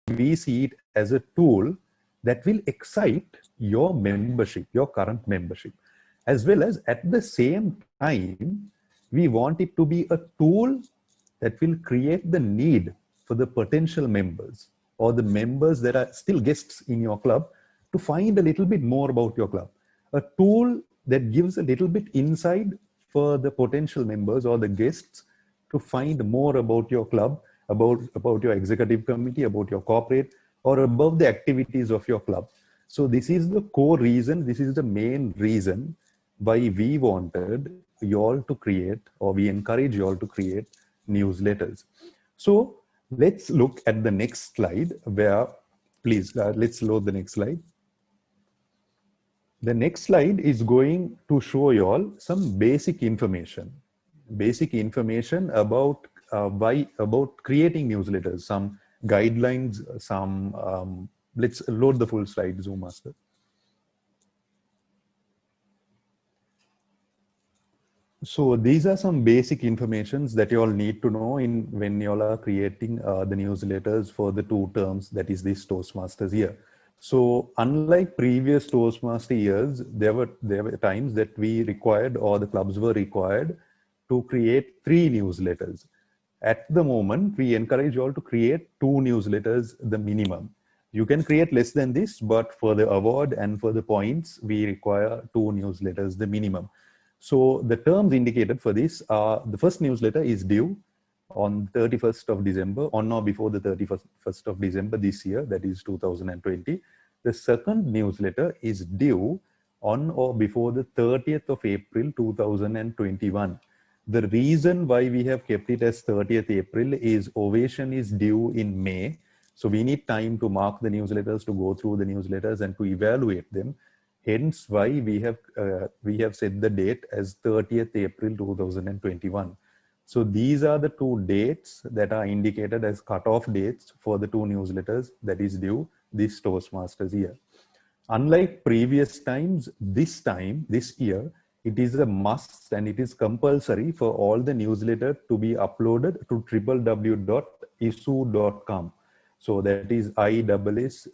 we see it as a tool that will excite your membership, your current membership, as well as at the same time, we want it to be a tool that will create the need for the potential members or the members that are still guests in your club to find a little bit more about your club. A tool that gives a little bit insight for the potential members or the guests to find more about your club, about your executive committee, about your corporate, or above the activities of your club. So this is the core reason, this is the main reason why we wanted you all to create, or we encourage you all to create newsletters. So let's look at the next slide where, please, let's load the next slide. The next slide is going to show you all some basic information about about creating newsletters, some guidelines, some, let's load the full slide, Zoom Master. So these are some basic informations that you all need to know when you all are creating the newsletters for the 2 terms, that is this Toastmasters year. So unlike previous Toastmaster years, there were times that we required, or the clubs were required, to create 3 newsletters. At the moment, we encourage you all to create 2 newsletters, the minimum. You can create less than this, but for the award and for the points, we require 2 newsletters, the minimum. So the terms indicated for this are, the first newsletter is due on 31st of December, on or before the 31st of December this year, that is 2020. The second newsletter is due on or before the 30th of April 2021. The reason why we have kept it as 30th April is Ovation is due in May. So we need time to mark the newsletters, to go through the newsletters and to evaluate them. Hence why we have set the date as 30th April 2021. So these are the 2 dates that are indicated as cutoff dates for the 2 newsletters that is due this Toastmasters year. Unlike previous times, this year, it is a must and it is compulsory for all the newsletter to be uploaded to www.issue.com. So that is ISSW.com.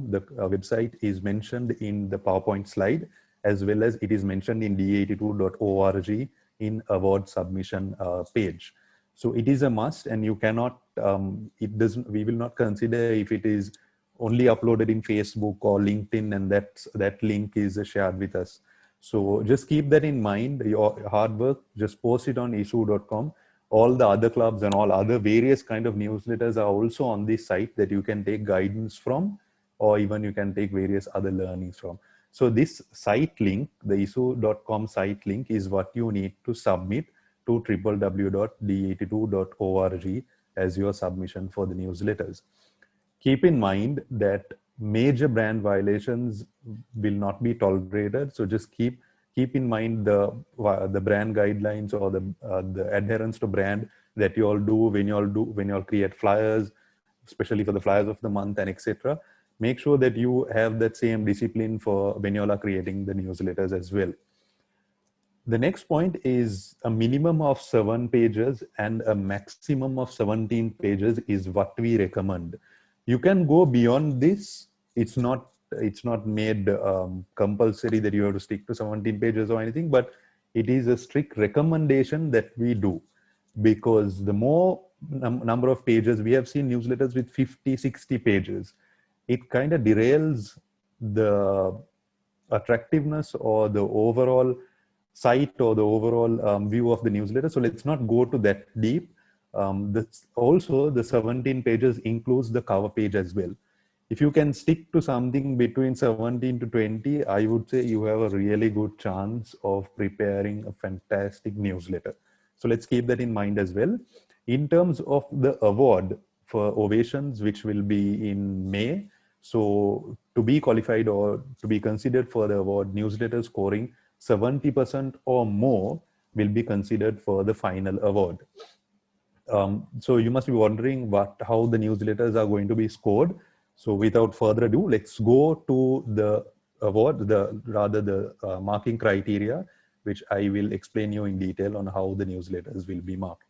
The website is mentioned in the PowerPoint slide, as well as it is mentioned in d82.org in award submission page. So it is a must, and you cannot, we will not consider if it is only uploaded in Facebook or LinkedIn and that link is shared with us. So just keep that in mind, your hard work, just post it on issue.com. All the other clubs and all other various kind of newsletters are also on this site that you can take guidance from, or even you can take various other learnings from. So this site link, the issue.com site link, is what you need to submit to www.d82.org as your submission for the newsletters. Keep in mind that major brand violations will not be tolerated. So just keep in mind the brand guidelines or the adherence to brand that you all do when you all create flyers, especially for the flyers of the month and etc. Make sure that you have that same discipline for when you all are creating the newsletters as well. The next point is a minimum of 7 pages and a maximum of 17 pages is what we recommend. You can go beyond this. It's not made compulsory that you have to stick to 17 pages or anything, but it is a strict recommendation that we do, because the more number of pages, we have seen newsletters with 50, 60 pages. It kind of derails the attractiveness or the overall site or the overall view of the newsletter. So let's not go to that deep. Also, the 17 pages includes the cover page as well. If you can stick to something between 17 to 20, I would say you have a really good chance of preparing a fantastic newsletter. So let's keep that in mind as well. In terms of the award for Ovations, which will be in May, so to be qualified or to be considered for the award, newsletter scoring 70% or more will be considered for the final award. So you must be wondering how the newsletters are going to be scored. So without further ado, let's go to the award, the marking criteria, which I will explain you in detail on how the newsletters will be marked.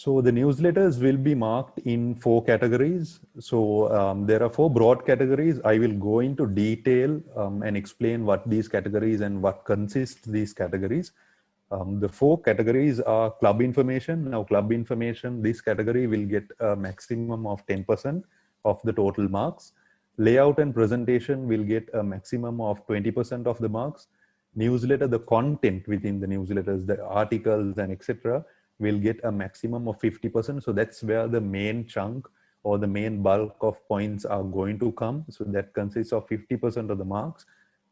So the newsletters will be marked in 4 categories. So there are 4 broad categories. I will go into detail and explain what these categories and what consist these categories. The 4 categories are club information. Now club information, this category will get a maximum of 10% of the total marks. Layout and presentation will get a maximum of 20% of the marks. Newsletter, the content within the newsletters, the articles and etc., will get a maximum of 50%. So that's where the main chunk or the main bulk of points are going to come. So that consists of 50% of the marks.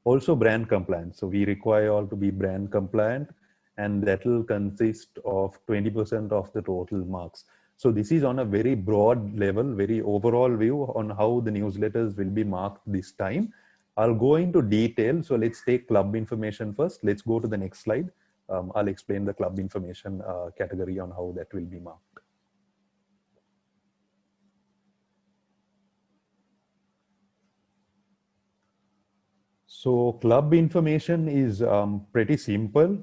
Also brand compliance. So we require all to be brand compliant, and that will consist of 20% of the total marks. So this is on a very broad level, very overall view on how the newsletters will be marked this time. I'll go into detail. So let's take club information first. Let's go to the next slide. I'll explain the club information category on how that will be marked. So club information is pretty simple.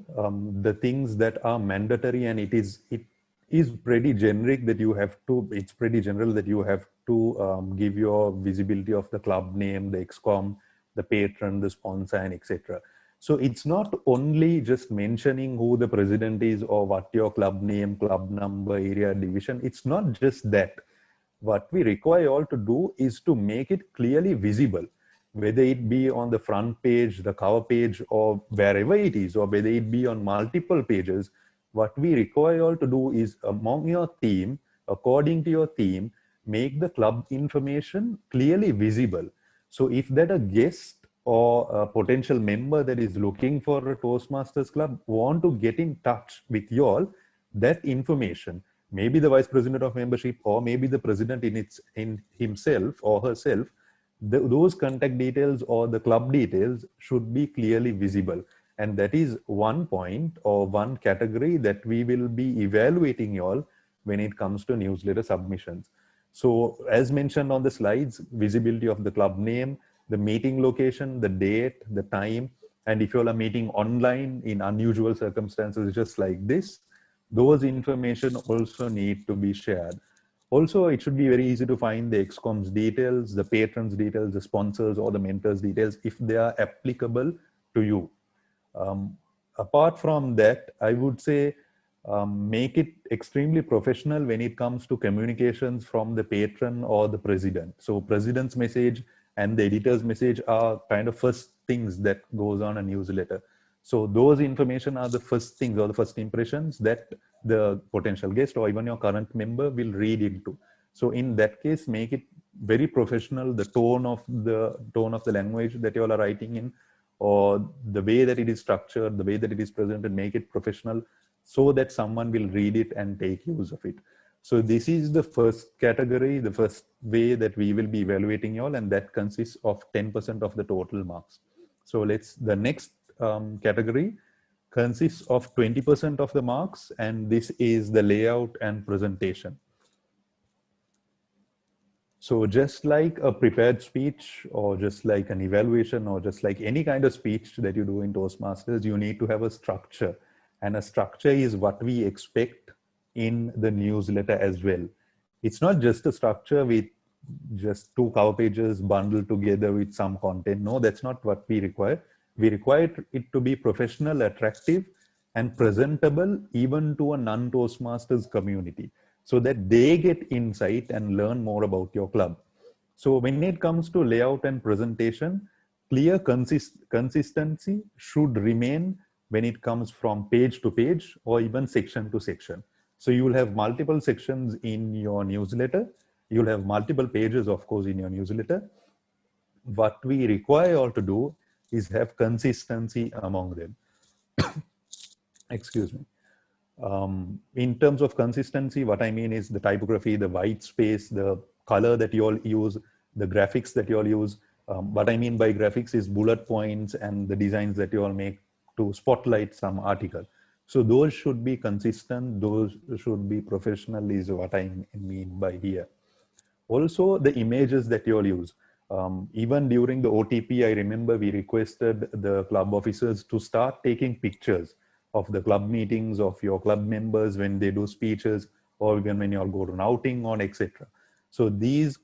The things that are mandatory, and it is pretty generic that you have to, it's pretty general that you have to give your visibility of the club name, the excom, the patron, the sponsor, and etc. So it's not only just mentioning who the president is or what your club name, club number, area, division. It's not just that. What we require all to do is to make it clearly visible, whether it be on the front page, the cover page, or wherever it is, or whether it be on multiple pages. What we require all to do is among your team, according to your team, make the club information clearly visible. So if that a guest or a potential member that is looking for a Toastmasters club want to get in touch with you all, that information, maybe the vice president of membership or maybe the president in himself or herself, those contact details or the club details should be clearly visible. And that is one point or one category that we will be evaluating you all when it comes to newsletter submissions. So as mentioned on the slides, visibility of the club name, the meeting location, the date, the time, and if you all are meeting online in unusual circumstances just like this, those information also need to be shared. Also, it should be very easy to find the excom's details, the patrons details, the sponsors or the mentors details if they are applicable to you. Apart from that, I would say make it extremely professional when it comes to communications from the patron or the president. So president's message and the editor's message are kind of first things that goes on a newsletter. So those information are the first things or the first impressions that the potential guest or even your current member will read into. So in that case, make it very professional, the tone of the language that you all are writing in, or the way that it is structured, the way that it is presented, make it professional so that someone will read it and take use of it. So this is the first category, the first way that we will be evaluating you all, and that consists of 10% of the total marks. So the next category consists of 20% of the marks, and this is the layout and presentation. So just like a prepared speech or just like an evaluation or just like any kind of speech that you do in Toastmasters, you need to have a structure, and a structure is what we expect in the newsletter as well. It's not just a structure with just 2 cover pages bundled together with some content. No, that's not what we require. We require it to be professional, attractive, and presentable even to a non-Toastmasters community, so that they get insight and learn more about your club. So when it comes to layout and presentation, clear consistency should remain when it comes from page to page or even section to section. So you will have multiple sections in your newsletter. You'll have multiple pages, of course, in your newsletter. What we require all to do is have consistency among them. Excuse me. In terms of consistency, what I mean is the typography, the white space, the color that you all use, the graphics that you all use. What I mean by graphics is bullet points and the designs that you all make to spotlight some article. So those should be consistent, those should be professional is what I mean by here. Also, the images that you all use. Even during the OTP, I remember we requested the club officers to start taking pictures of the club meetings, of your club members when they do speeches, or even when you all go to an outing or etc. So these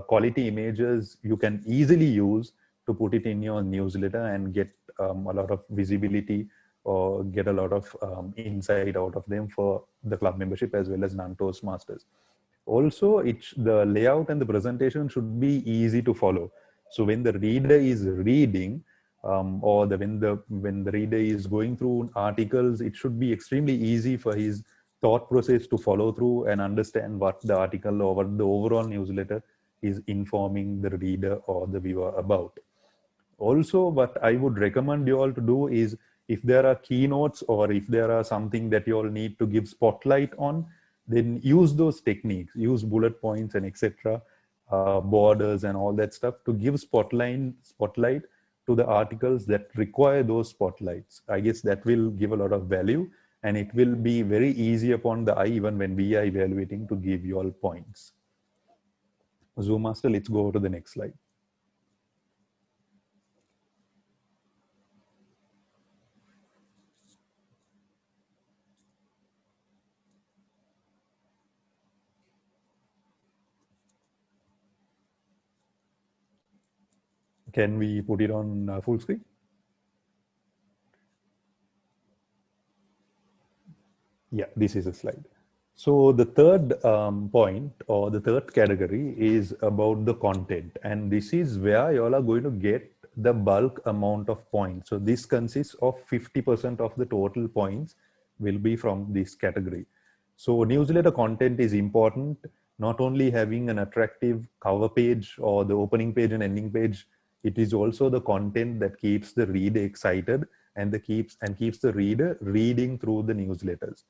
quality images you can easily use to put it in your newsletter and get a lot of visibility or get a lot of insight out of them for the club membership as well as non-Toastmasters. Also, the layout and the presentation should be easy to follow. So when the reader is reading, or when the reader is going through articles, it should be extremely easy for his thought process to follow through and understand what the article or what the overall newsletter is informing the reader or the viewer about. Also, what I would recommend you all to do is, if there are keynotes or if there are something that you all need to give spotlight on, then use those techniques, use bullet points and etc., borders and all that stuff to give spotlight to the articles that require those spotlights. I guess that will give a lot of value, and it will be very easy upon the eye even when we are evaluating to give you all points. Zoom Master, let's go to the next slide. Can we put it on full screen? Yeah, this is a slide. So the third point or the third category is about the content. And this is where you all are going to get the bulk amount of points. So this consists of 50% of the total points will be from this category. So newsletter content is important, not only having an attractive cover page or the opening page and ending page, it is also the content that keeps the reader excited and keeps the reader reading through the newsletters.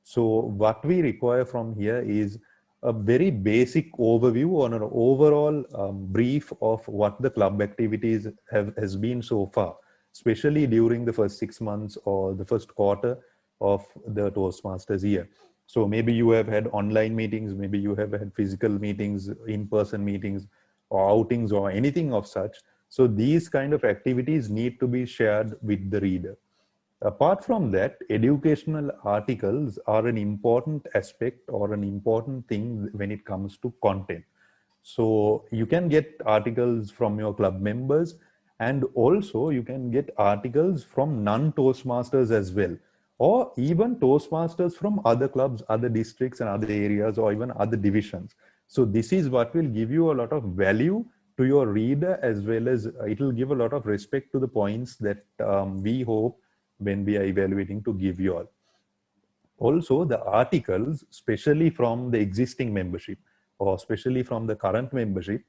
So what we require from here is a very basic overview or an overall brief of what the club activities has been so far, especially during the first 6 months or the first quarter of the Toastmasters year. So maybe you have had online meetings, maybe you have had physical meetings, in-person meetings, or outings or anything of such. So these kind of activities need to be shared with the reader. Apart from that, educational articles are an important aspect or an important thing when it comes to content. So you can get articles from your club members, and also you can get articles from non-Toastmasters as well, or even Toastmasters from other clubs, other districts and other areas, or even other divisions. So this is what will give you a lot of value to your reader, as well as it will give a lot of respect to the points that we hope when we are evaluating to give you all. Also, the articles, especially from the existing membership or especially from the current membership,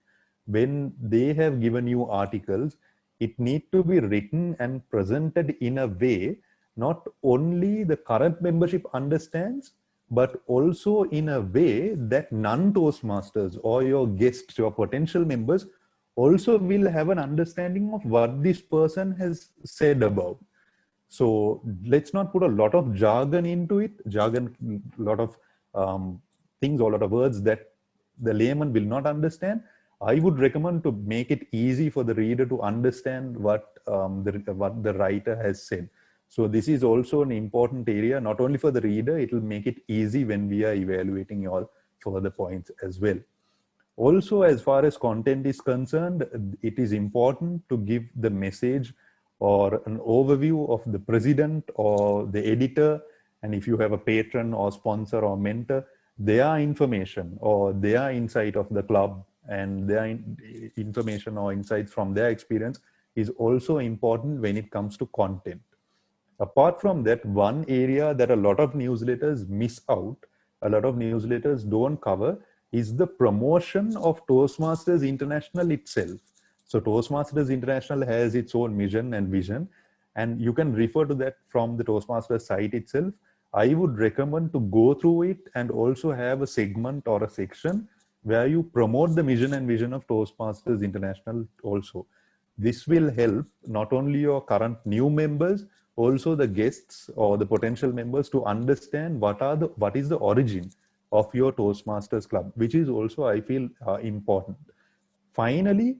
when they have given you articles, it need to be written and presented in a way not only the current membership understands, but also in a way that non-Toastmasters or your guests, your potential members, also will have an understanding of what this person has said about. So let's not put a lot of jargon into it, a lot of things, a lot of words that the layman will not understand. I would recommend to make it easy for the reader to understand what the writer has said. So this is also an important area, not only for the reader, it will make it easy when we are evaluating all further points as well. Also, as far as content is concerned, it is important to give the message or an overview of the president or the editor, and if you have a patron or sponsor or mentor, their information or their insight of the club and their information or insights from their experience is also important when it comes to content. Apart from that, one area that a lot of newsletters miss out, a lot of newsletters don't cover, is the promotion of Toastmasters International itself. So Toastmasters International has its own mission and vision, and you can refer to that from the Toastmasters site itself. I would recommend to go through it and also have a segment or a section where you promote the mission and vision of Toastmasters International also. This will help not only your current new members, also the guests or the potential members to understand what is the origin of your Toastmasters club, which is also, I feel, important. Finally,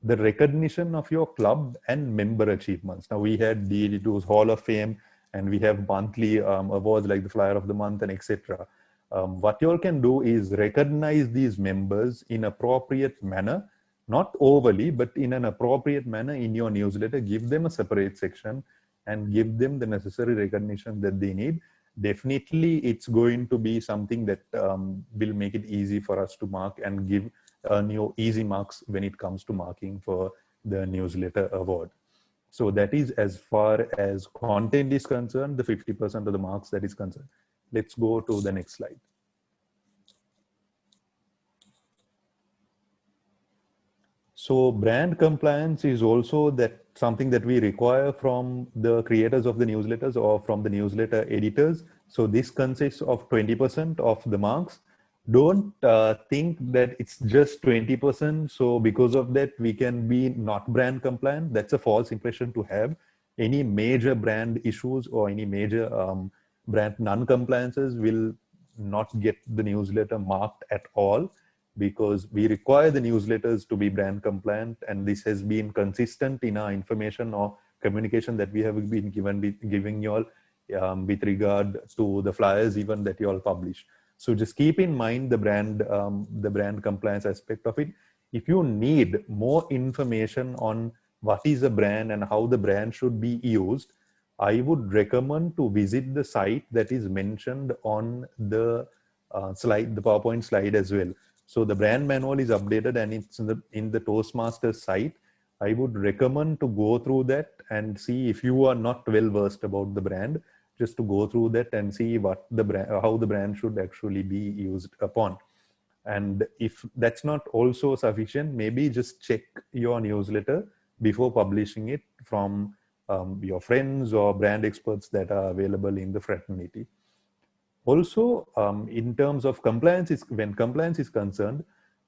the recognition of your club and member achievements. Now we had DD2's Hall of Fame, and we have monthly awards like the Flyer of the Month and etc. What you all can do is recognize these members in appropriate manner, not overly, but in an appropriate manner in your newsletter. Give them a separate section and give them the necessary recognition that they need. Definitely, it's going to be something that will make it easy for us to mark and give new easy marks when it comes to marking for the newsletter award. So that is as far as content is concerned, the 50% of the marks that is concerned. Let's go to the next slide. So brand compliance is also that something that we require from the creators of the newsletters or from the newsletter editors. So this consists of 20% of the marks. Don't think that it's just 20%. So because of that, we can be not brand compliant. That's a false impression to have. Any major brand issues or any major brand non-compliances will not get the newsletter marked at all, because we require the newsletters to be brand compliant, and this has been consistent in our information or communication that we have been giving you all with regard to the flyers even that you all publish. So just keep in mind the brand compliance aspect of it. If you need more information on what is a brand and how the brand should be used, I would recommend to visit the site that is mentioned on the slide, the PowerPoint slide as well. So the brand manual is updated and it's in the Toastmasters site. I would recommend to go through that and see, if you are not well versed about the brand, just to go through that and see what the brand, how the brand should actually be used upon. And if that's not also sufficient, maybe just check your newsletter before publishing it from your friends or brand experts that are available in the fraternity. Also, in terms of compliance, when compliance is concerned,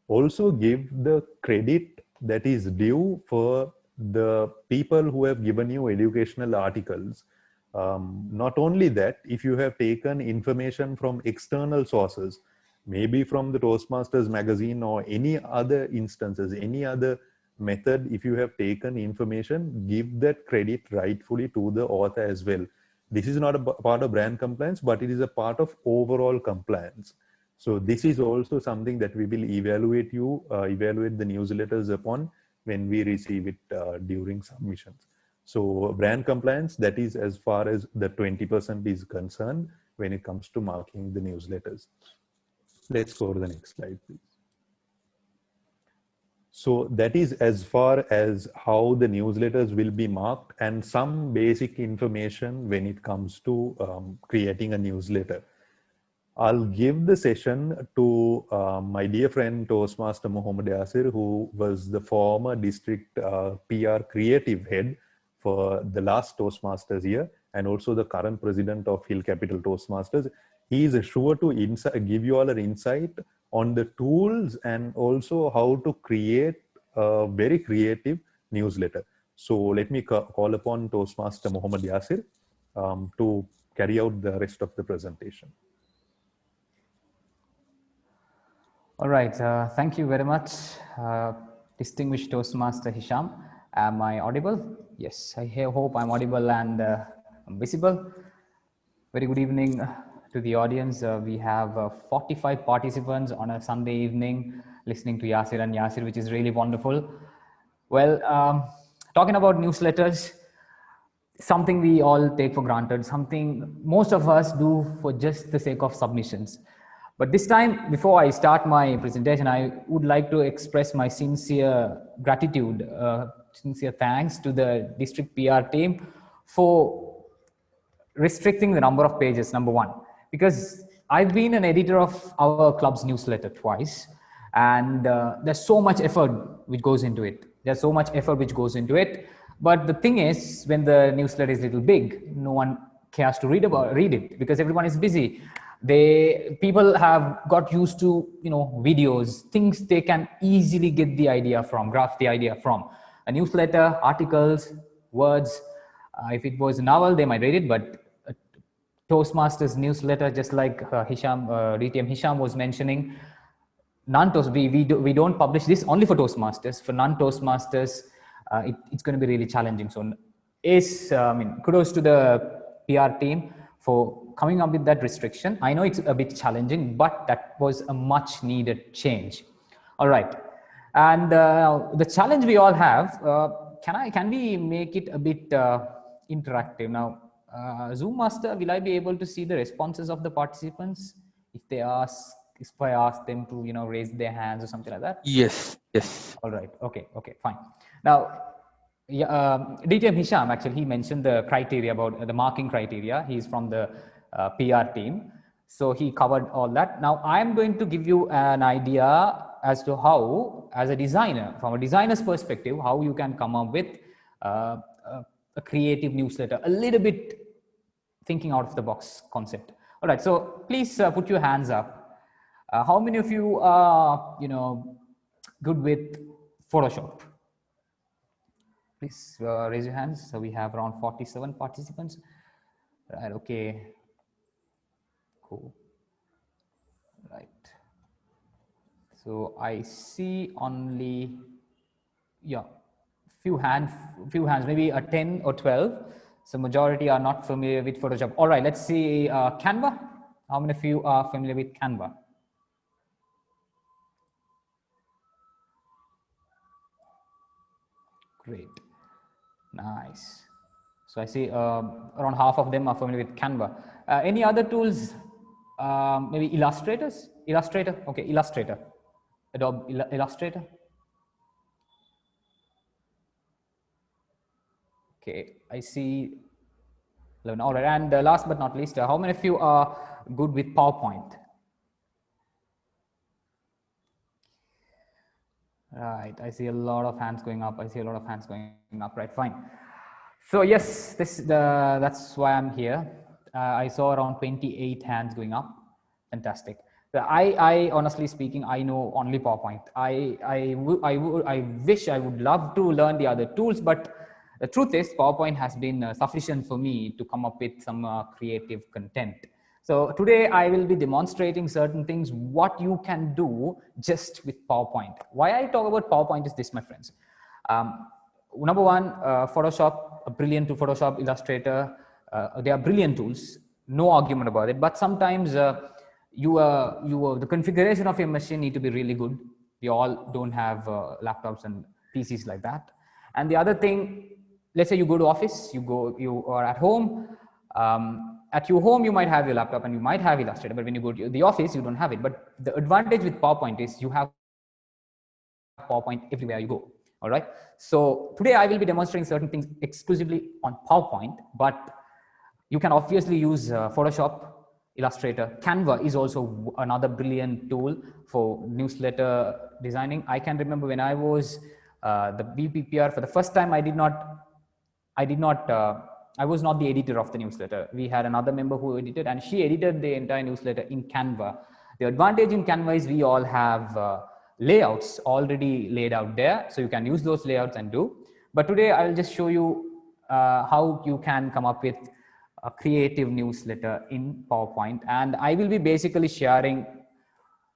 also give the credit that is due for the people who have given you educational articles. Not only that, if you have taken information from external sources, maybe from the Toastmasters magazine or any other instances, any other method, if you have taken information, give that credit rightfully to the author as well. This is not a part of brand compliance, but it is a part of overall compliance. So this is also something that we will evaluate the newsletters upon when we receive it during submissions. So brand compliance, that is as far as the 20% is concerned when it comes to marking the newsletters. Let's go to the next slide, please. So that is as far as how the newsletters will be marked and some basic information when it comes to creating a newsletter. I'll give the session to my dear friend Toastmaster Mohammed Yasir, who was the former district PR creative head for the last Toastmasters year and also the current president of Hill Capital Toastmasters. He is sure to give you all an insight on the tools and also how to create a very creative newsletter. So let me call upon Toastmaster Mohammed Yasir to carry out the rest of the presentation. All right, thank you very much, distinguished Toastmaster Hisham. Am I audible? Yes, I hope I'm audible and visible. Very good evening to the audience. We have 45 participants on a Sunday evening listening to Yasir and Yasir, which is really wonderful. Well, talking about newsletters, something we all take for granted, something most of us do for just the sake of submissions. But this time, before I start my presentation, I would like to express my sincere gratitude, sincere thanks to the district PR team for restricting the number of pages, number one, because I've been an editor of our club's newsletter twice, and there's so much effort which goes into it. But the thing is, when the newsletter is a little big, no one cares to read it because everyone is busy. People have got used to, videos, things they can easily get the idea from, grasp the idea from. A newsletter, articles, words. If it was a novel, they might read it, but a Toastmasters newsletter, just like DTM Hisham was mentioning, we don't publish this only for Toastmasters. For non-Toastmasters, it's going to be really challenging. So kudos to the PR team for coming up with that restriction. I know it's a bit challenging, but that was a much needed change. All right. And the challenge we all have, can we make it a bit interactive? Now, Zoom Master, will I be able to see the responses of the participants if I ask them to, raise their hands or something like that? Yes, yes. All right. Okay. Okay. Fine. Now, yeah, DTM Hisham, actually, he mentioned the criteria about the marking criteria. He's from the PR team. So he covered all that. Now, I'm going to give you an idea as to how, as a designer, from a designer's perspective, how you can come up with a creative newsletter, a little bit thinking out of the box concept. All right. So please put your hands up. How many of you are, good with Photoshop? Please raise your hands. So we have around 47 participants. Right, okay. Cool. Right. So I see only, few hands, maybe a 10 or 12. So majority are not familiar with Photoshop. All right, let's see Canva. How many of you are familiar with Canva? Great. Nice. So I see around half of them are familiar with Canva. Any other tools? Maybe Illustrators? Illustrator? Okay, Illustrator. Adobe Illustrator. Okay, I see 11. All right, and last but not least, how many of you are good with PowerPoint? Right, I see a lot of hands going up. Right, fine. So yes, that's why I'm here. I saw around 28 hands going up. Fantastic. I honestly speaking, I know only PowerPoint. I wish I would love to learn the other tools, but the truth is PowerPoint has been sufficient for me to come up with some creative content. So today I will be demonstrating certain things, what you can do just with PowerPoint. Why I talk about PowerPoint is this, my friends. Number one, Photoshop, a brilliant tool. Photoshop, Illustrator, they are brilliant tools, no argument about it. But sometimes the configuration of your machine need to be really good. We all don't have laptops and PCs like that. And the other thing, let's say you go to office, you are at home. At your home, you might have your laptop and you might have Illustrator, but when you go to the office, you don't have it. But the advantage with PowerPoint is you have PowerPoint everywhere you go. All right. So today I will be demonstrating certain things exclusively on PowerPoint, but you can obviously use Photoshop, Illustrator. Canva is also another brilliant tool for newsletter designing. I can remember when I was the VPPR for the first time, I was not the editor of the newsletter. We had another member who edited, and she edited the entire newsletter in Canva. The advantage in Canva is we all have layouts already laid out there, so you can use those layouts and do. But today I'll just show you how you can come up with a creative newsletter in PowerPoint, and I will be basically sharing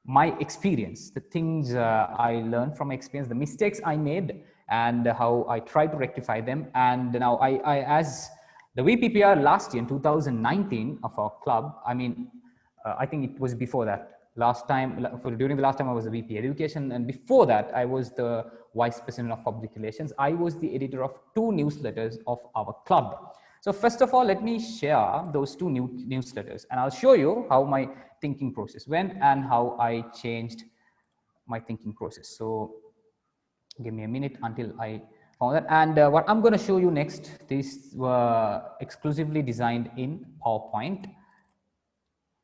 my experience, the things I learned from experience, the mistakes I made, and how I tried to rectify them. And now I as the VPPR last year in 2019 of our club, I think it was before that. During the last time I was the VP Education, and before that I was the Vice President of Public Relations. I was the editor of 2 newsletters of our club. So first of all, let me share those 2 newsletters, and I'll show you how my thinking process went and how I changed my thinking process. So give me a minute until I found that. And what I'm going to show you next, these were exclusively designed in PowerPoint.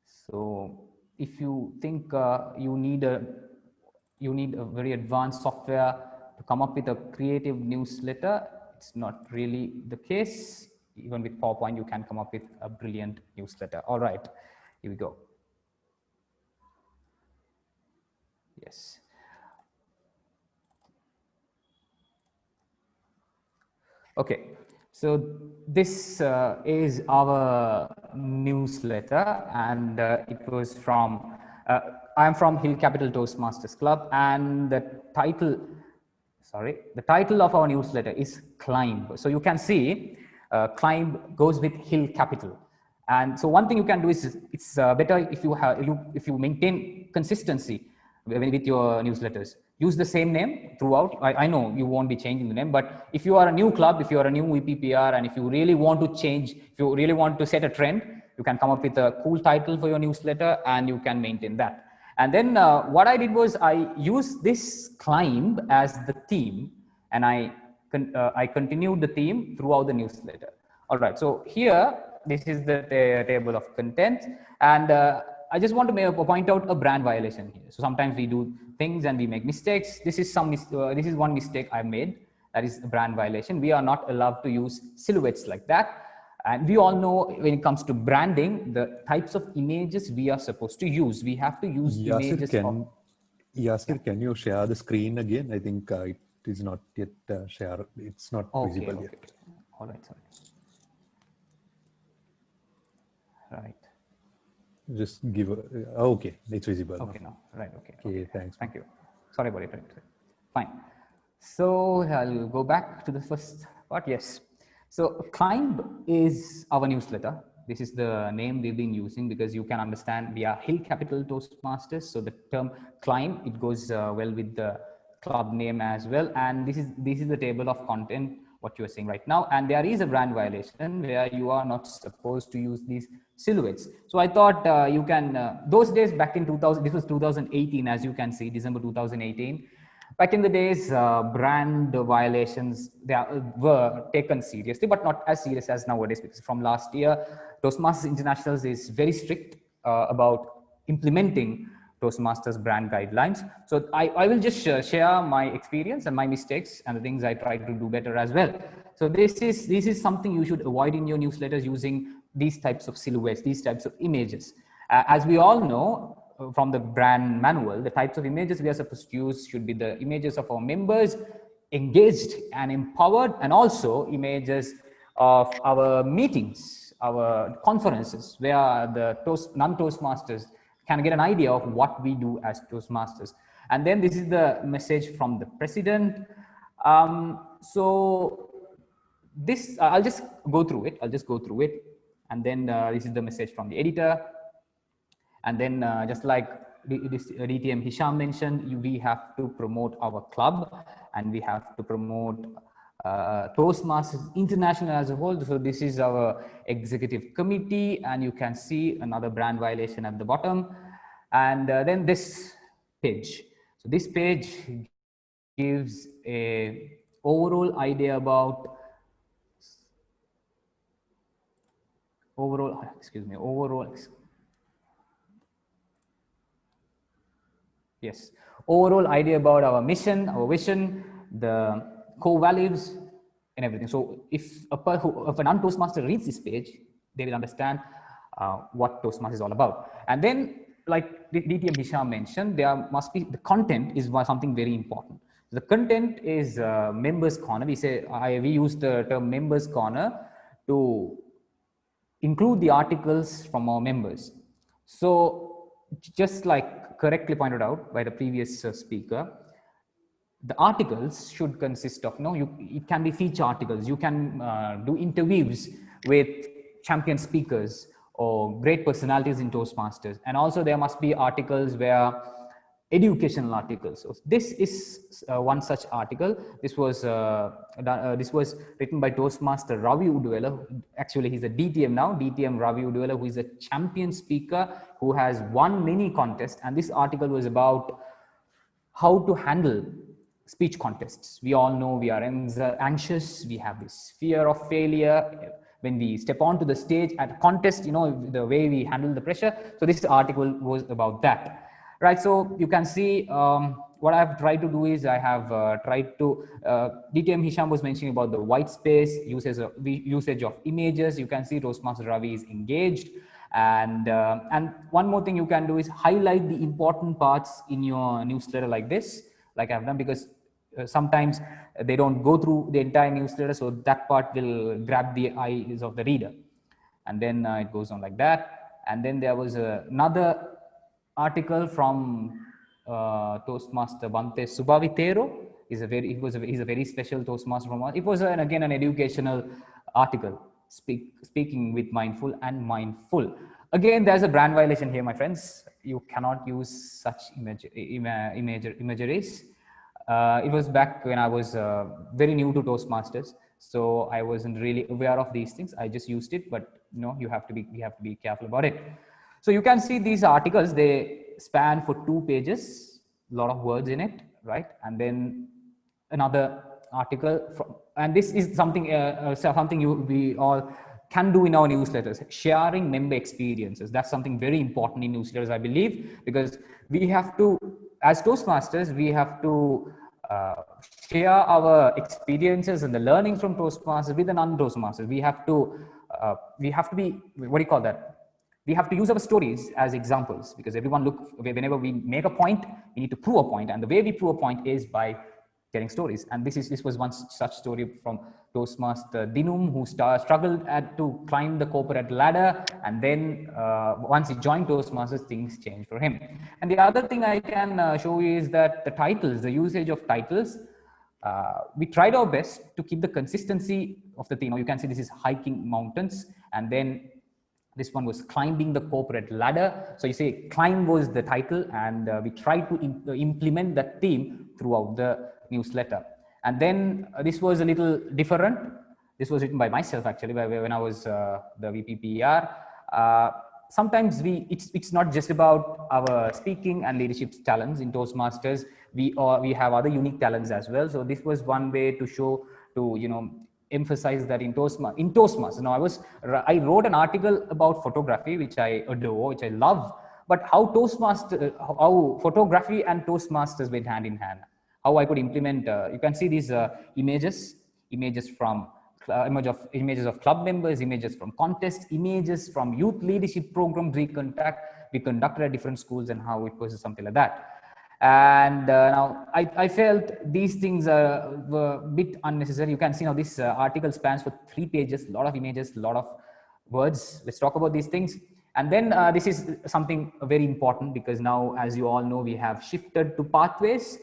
So if you think you need a very advanced software to come up with a creative newsletter, it's not really the case. Even with PowerPoint, you can come up with a brilliant newsletter. All right, here we go. Yes. Okay, so this is our newsletter, and it was from, I'm from Hill Capital Toastmasters Club, and the title of our newsletter is Climb. So you can see Climb goes with Hill Capital. And so one thing you can do is it's better if you have if you maintain consistency with your newsletters. Use the same name throughout. I know you won't be changing the name, but if you are a new club, if you are a new VPPR, and if you really want to change, if you really want to set a trend, you can come up with a cool title for your newsletter and you can maintain that. And then what I did was I used this climb as the theme, and I continued the theme throughout the newsletter. All right, so here, this is the table of contents, and I just want to point out a brand violation here. So sometimes we do things and we make mistakes. This is this is one mistake I made. That is a brand violation. We are not allowed to use silhouettes like that. And we all know when it comes to branding, the types of images we are supposed to use. We have to use images of. Yasir, can you share the screen again? I think it is not yet share. It's not visible yet. All right, sorry. Right. Just give okay, it's visible. Okay, now. Right, okay. Okay, thanks. Thank you. Sorry about it. Fine. So I'll go back to the first part. Yes. So Climb is our newsletter. This is the name we've been using because you can understand we are Hill Capital Toastmasters. So the term Climb, it goes well with the club name as well. And this is the table of content, what you are seeing right now. And there is a brand violation where you are not supposed to use these silhouettes. So I thought you can, those days back in 2000, this was 2018, as you can see, December 2018. Back in the days, brand violations were taken seriously, but not as serious as nowadays, because from last year, Toastmasters Internationals is very strict about implementing Toastmasters brand guidelines. So I will just share my experience and my mistakes and the things I try to do better as well. So this is something you should avoid in your newsletters, using these types of silhouettes, these types of images. As we all know, from the brand manual, the types of images we are supposed to use should be the images of our members, engaged and empowered, and also images of our meetings, our conferences, where the non-Toastmasters can get an idea of what we do as Toastmasters. And then this is the message from the president. So this, I'll just go through it. And then this is the message from the editor. And then just like DTM Hisham mentioned, we have to promote our club and we have to promote Toastmasters International as a whole. So this is our executive committee, and you can see another brand violation at the bottom. And then this page. So this page gives a overall idea about overall idea about our mission, our vision, the core values, and everything. So if a non-Toastmaster reads this page, they will understand what Toastmasters is all about. And then, like DTM Hisham mentioned, there must be, the content is something very important. The content is members corner. We use the term members corner to include the articles from our members. So just like correctly pointed out by the previous speaker, the articles should consist of, it can be feature articles. You can do interviews with champion speakers or great personalities in Toastmasters. And also there must be articles where educational articles. So this is one such article. This was written by Toastmaster Ravi Udwela. Actually, he's a DTM now, DTM Ravi Udwela, who is a champion speaker who has won many contests. And this article was about how to handle speech contests. We all know we are anxious. We have this fear of failure. When we step onto the stage at a contest, the way we handle the pressure. So this article was about that. Right, so you can see what I've tried to do is I have tried to, DTM Hisham was mentioning about the white space, usage of images. You can see Toastmaster Ravi is engaged. And one more thing you can do is highlight the important parts in your newsletter like this, like I've done, because sometimes they don't go through the entire newsletter. So that part will grab the eyes of the reader. And then it goes on like that. And then there was another article from Toastmaster Bante Subavitero. He's a very special Toastmaster from us. It was again an educational article. speaking with mindful and mindful. Again, there's a brand violation here, my friends. You cannot use such imageries. It was back when I was very new to Toastmasters, so I wasn't really aware of these things. I just used it, but you have to be careful about it. So you can see these articles, they span for 2 pages, a lot of words in it, right? And then another article from, and this is something we all can do in our newsletters, sharing member experiences. That's something very important in newsletters, I believe, because we have to, as Toastmasters, we have to share our experiences and the learnings from Toastmasters with the non-Toastmasters. We have to be, what do you call that? We have to use our stories as examples, because everyone whenever we make a point, we need to prove a point, and the way we prove a point is by telling stories. And this was one such story from Toastmaster Dinum, who struggled to climb the corporate ladder, and then once he joined Toastmasters, things changed for him. And the other thing I can show you is that the usage of titles, we tried our best to keep the consistency of the theme. You can see this is hiking mountains, and then this one was climbing the corporate ladder. So you see, climb was the title, and we tried to implement that theme throughout the newsletter. And then this was a little different. This was written by myself, actually, when I was the VPPR. Sometimes it's not just about our speaking and leadership talents in Toastmasters. We have other unique talents as well. So this was one way to show, to emphasize that in Toastmasters. Now I wrote an article about photography, which I adore, which I love, but how photography and Toastmasters went hand in hand. How I could implement. You can see these images from images of club members, images from contests, images from youth leadership programs we conducted at different schools, and how it was something like that. And now I felt these things were a bit unnecessary. You can see now this article spans for 3 pages, a lot of images, a lot of words. Let's talk about these things. And then this is something very important, because now, as you all know, we have shifted to pathways.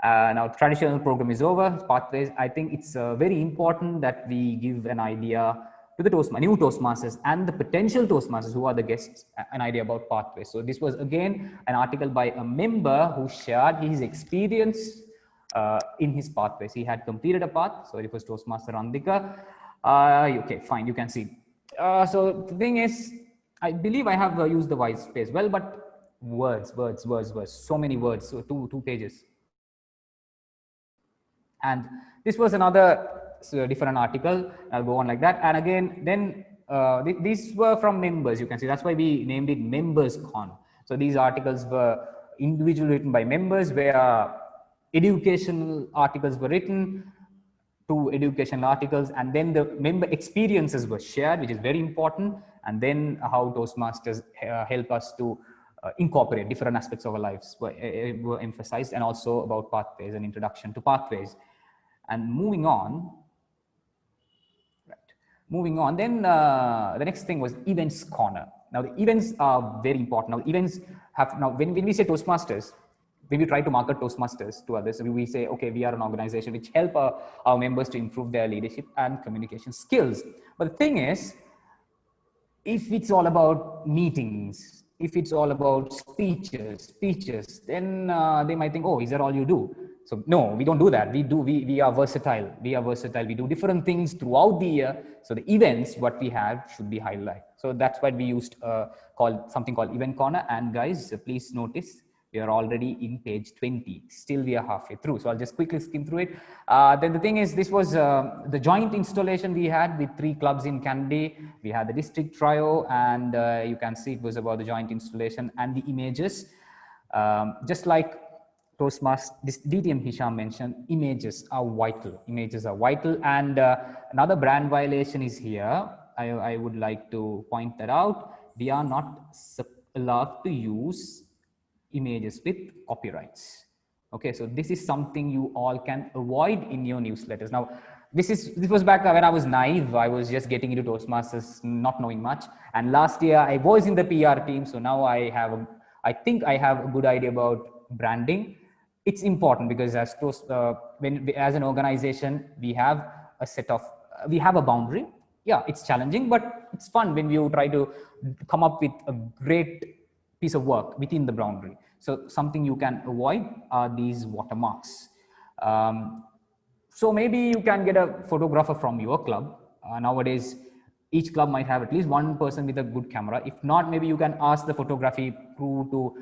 Now traditional program is over, pathways. I think it's very important that we give an idea to the new Toastmasters and the potential Toastmasters who are the guests, an idea about pathways. So this was again an article by a member who shared his experience in his pathways. He had completed a path, so it was Toastmaster Andika. Okay, fine, you can see. So the thing is, I believe I have used the white space well, but words, so many words, so two pages. And this was another different article. I'll go on like that. And again, then these were from members. You can see that's why we named it Members Con. So these articles were individually written by members, where educational articles were written, 2 educational articles, and then the member experiences were shared, which is very important. And then how Toastmasters help us to incorporate different aspects of our lives were emphasized, and also about pathways, and introduction to pathways. And moving on, then the next thing was Events Corner. Now the events are very important. Now events have, now when we say Toastmasters, when we try to market Toastmasters to others, we say, okay, we are an organization which help our members to improve their leadership and communication skills. But the thing is, if it's all about meetings, if it's all about speeches, then they might think, oh, is that all you do? So no, we don't do that. We are versatile. We do different things throughout the year. So the events, what we have should be highlighted. So that's why we used something called Event Corner. And guys, please notice, we are already in page 20. Still, we are halfway through. So I'll just quickly skim through it. Then the thing is, this was the joint installation we had with 3 clubs in Kandy. We had the district trio, and you can see it was about the joint installation and the images. Just like Toastmasters, this DTM Hisham mentioned, images are vital. And another brand violation is here. I would like to point that out. We are not allowed to use images with copyrights. Okay, so this is something you all can avoid in your newsletters. Now, this was back when I was naive. I was just getting into Toastmasters, not knowing much. And last year I was in the PR team, so now I think I have a good idea about branding. It's important because as an organization, we have a boundary. yeah, it's challenging, but it's fun when you try to come up with a great piece of work within the boundary. So something you can avoid are these watermarks. Um, so maybe you can get a photographer from your club. Nowadays, each club might have at least one person with a good camera. If not, maybe you can ask the photography crew to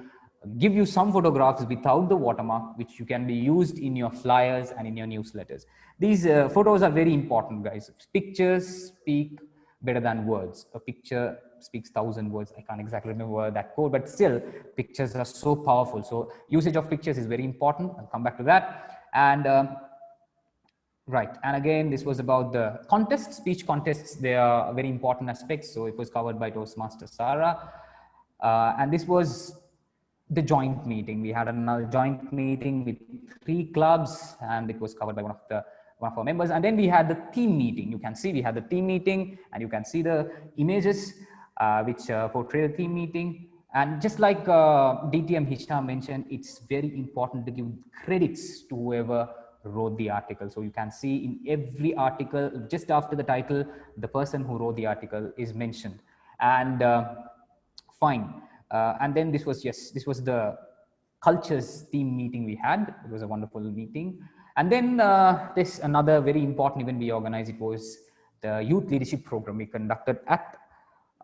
give you some photographs without the watermark, which you can be used in your flyers and in your newsletters. These photos are very important, guys. Pictures speak better than words. A picture speaks 1,000 words. I can't exactly remember that quote, but still, pictures are so powerful. So usage of pictures is very important. I'll come back to that. And right, and again, this was about the contests, speech contests. They are very important aspects. So it was covered by Toastmaster Sarah. And this was the joint meeting. We had another joint meeting with 3 clubs, and it was covered by one of our members. And then we had the team meeting. You can see we had the team meeting, and you can see the images which portray the team meeting. And just like DTM Hisham mentioned, it's very important to give credits to whoever wrote the article. So you can see in every article, just after the title, the person who wrote the article is mentioned. And fine. And then this was, yes, this was the cultures team meeting we had. It was a wonderful meeting. And then this another very important event we organized. It was the youth leadership program we conducted at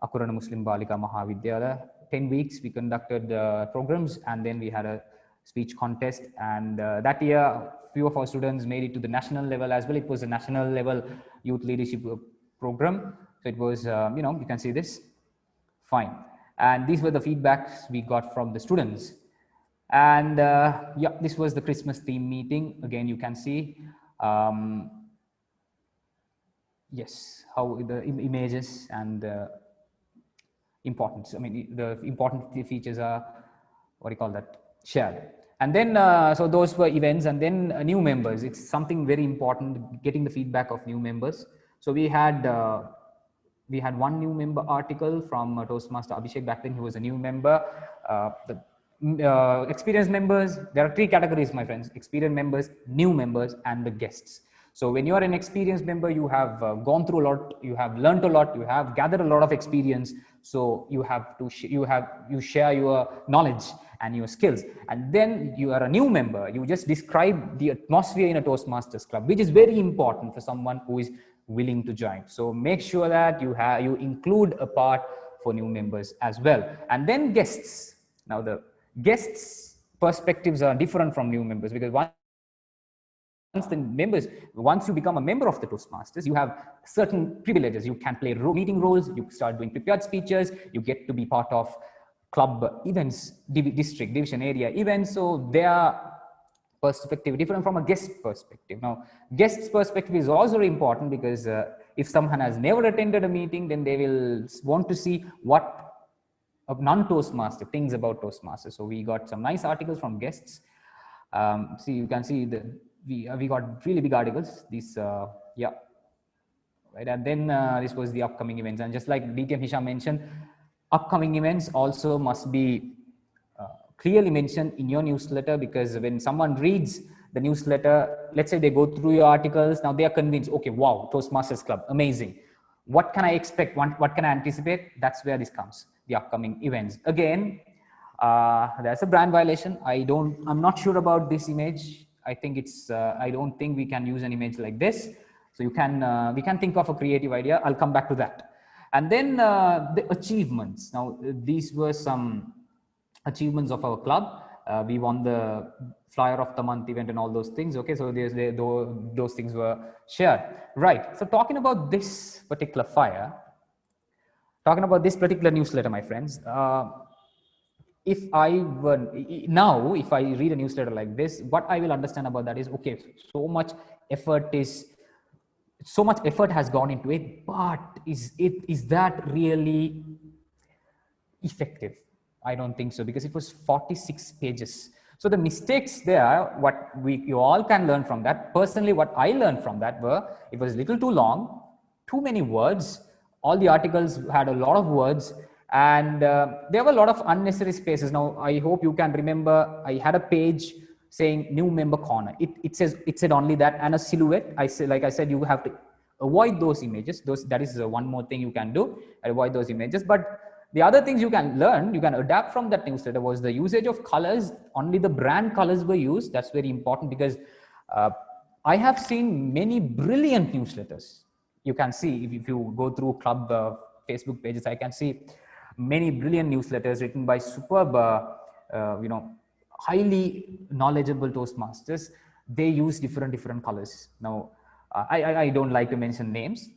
Akurana Muslim Balika Mahavidyalaya. 10 weeks we conducted programs, and then we had a speech contest. And that year, few of our students made it to the national level as well. It was a national level youth leadership program. So it was, you can see this. Fine. And these were the feedbacks we got from the students. And yeah, this was the Christmas theme meeting. Again, you can see, yes, how the images and importance. I mean, the important features are, what do you call that, shared. And then, so those were events. And then new members. It's something very important, getting the feedback of new members. So we had one new member article from Toastmaster Abhishek. Back then he was a new member. The experienced members, there are 3 categories, my friends: experienced members, new members, and the guests. So when you are an experienced member, you have gone through a lot, you have learned a lot, you have gathered a lot of experience. So you have to you share your knowledge and your skills. And then you are a new member, you just describe the atmosphere in a Toastmasters club, which is very important for someone who is willing to join. So make sure that you include a part for new members as well. And then guests. Now the guests' perspectives are different from new members, because once you become a member of the Toastmasters, you have certain privileges. You can play meeting roles, you start doing prepared speeches, you get to be part of club events, district, division, area events. So their perspective different from a guest perspective. Now, guest's perspective is also important, because if someone has never attended a meeting, then they will want to see what a non-Toastmaster thinks about Toastmasters. So we got some nice articles from guests. See, you can see we got really big articles. These, yeah, right. And then this was the upcoming events. And just like DTM Hisham mentioned, upcoming events also must be clearly mentioned in your newsletter, because when someone reads the newsletter, let's say they go through your articles, now they are convinced, okay, wow, Toastmasters Club, amazing. What can I expect? What can I anticipate? That's where this comes, the upcoming events. Again, there's a brand violation. I'm not sure about this image. I think it's, I don't think we can use an image like this. So we can think of a creative idea. I'll come back to that. And then the achievements. Now, these were some achievements of our club. We won the flyer of the month event and all those things. Okay, so those things were shared. Right. So talking about this particular flyer, talking about this particular newsletter, my friends. If I read a newsletter like this, what I will understand about that is, okay, so much effort has gone into it, but is that really effective? I don't think so, because it was 46 pages. So the mistakes there, what you all can learn from that. Personally, what I learned from that it was a little too long, too many words. All the articles had a lot of words, and there were a lot of unnecessary spaces. Now, I hope you can remember, I had a page saying new member corner. It said only that, and a silhouette. Like I said, you have to avoid those images. That is one more thing you can do, avoid those images. But the other things you can learn, you can adapt from that newsletter was the usage of colors. Only the brand colors were used. That's very important, because uh, I have seen many brilliant newsletters. You can see if you go through club Facebook pages, I can see many brilliant newsletters written by superb, highly knowledgeable Toastmasters. They use different colors. Now, I don't like to mention names.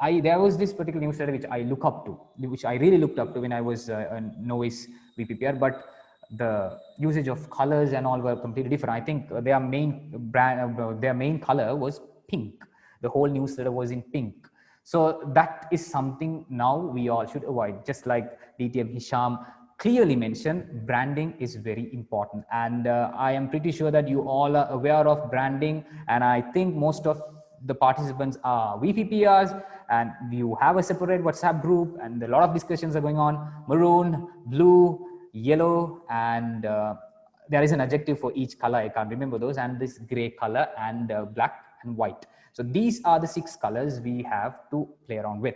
There was this particular newsletter which I look up to, which I really looked up to when I was a novice VPPR, but the usage of colors and all were completely different. I think their main color was pink. The whole newsletter was in pink. So that is something now we all should avoid. Just like DTM Hisham clearly mentioned, branding is very important. And I am pretty sure that you all are aware of branding. And I think most of the participants are VPPRs, and you have a separate WhatsApp group, and a lot of discussions are going on. Maroon, blue, yellow, and there is an adjective for each color. I can't remember those, and this gray color, and black and white. So these are the 6 colors we have to play around with.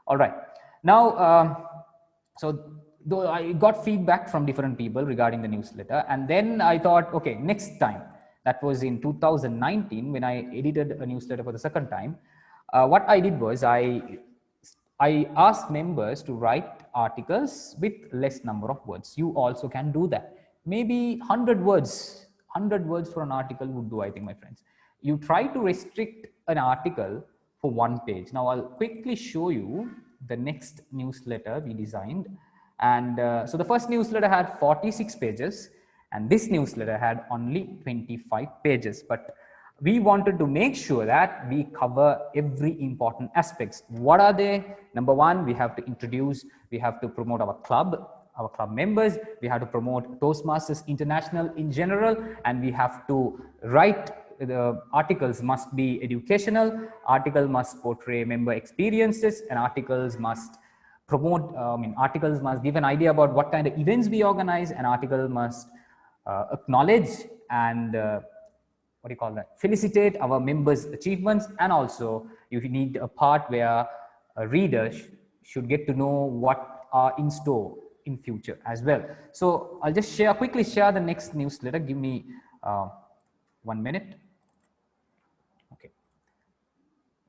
All right. Now, so though I got feedback from different people regarding the newsletter, and then I thought, okay, next time, that was in 2019 when I edited a newsletter for the second time. What I did was I asked members to write articles with less number of words. You also can do that. Maybe 100 words, 100 words for an article would do, I think, my friends. You try to restrict an article for 1 page. Now I'll quickly show you the next newsletter we designed. And so the first newsletter had 46 pages, and this newsletter had only 25 pages. But we wanted to make sure that we cover every important aspects. What are they? Number one, we have to introduce, we have to promote our club members, we have to promote Toastmasters International in general, and we have to write, the articles must be educational, article must portray member experiences, and articles must promote, articles must give an idea about what kind of events we organize, and article must acknowledge and felicitate our members' achievements. And also you need a part where a reader should get to know what are in store in future as well. So I'll just quickly share the next newsletter. Give me 1 minute. Okay.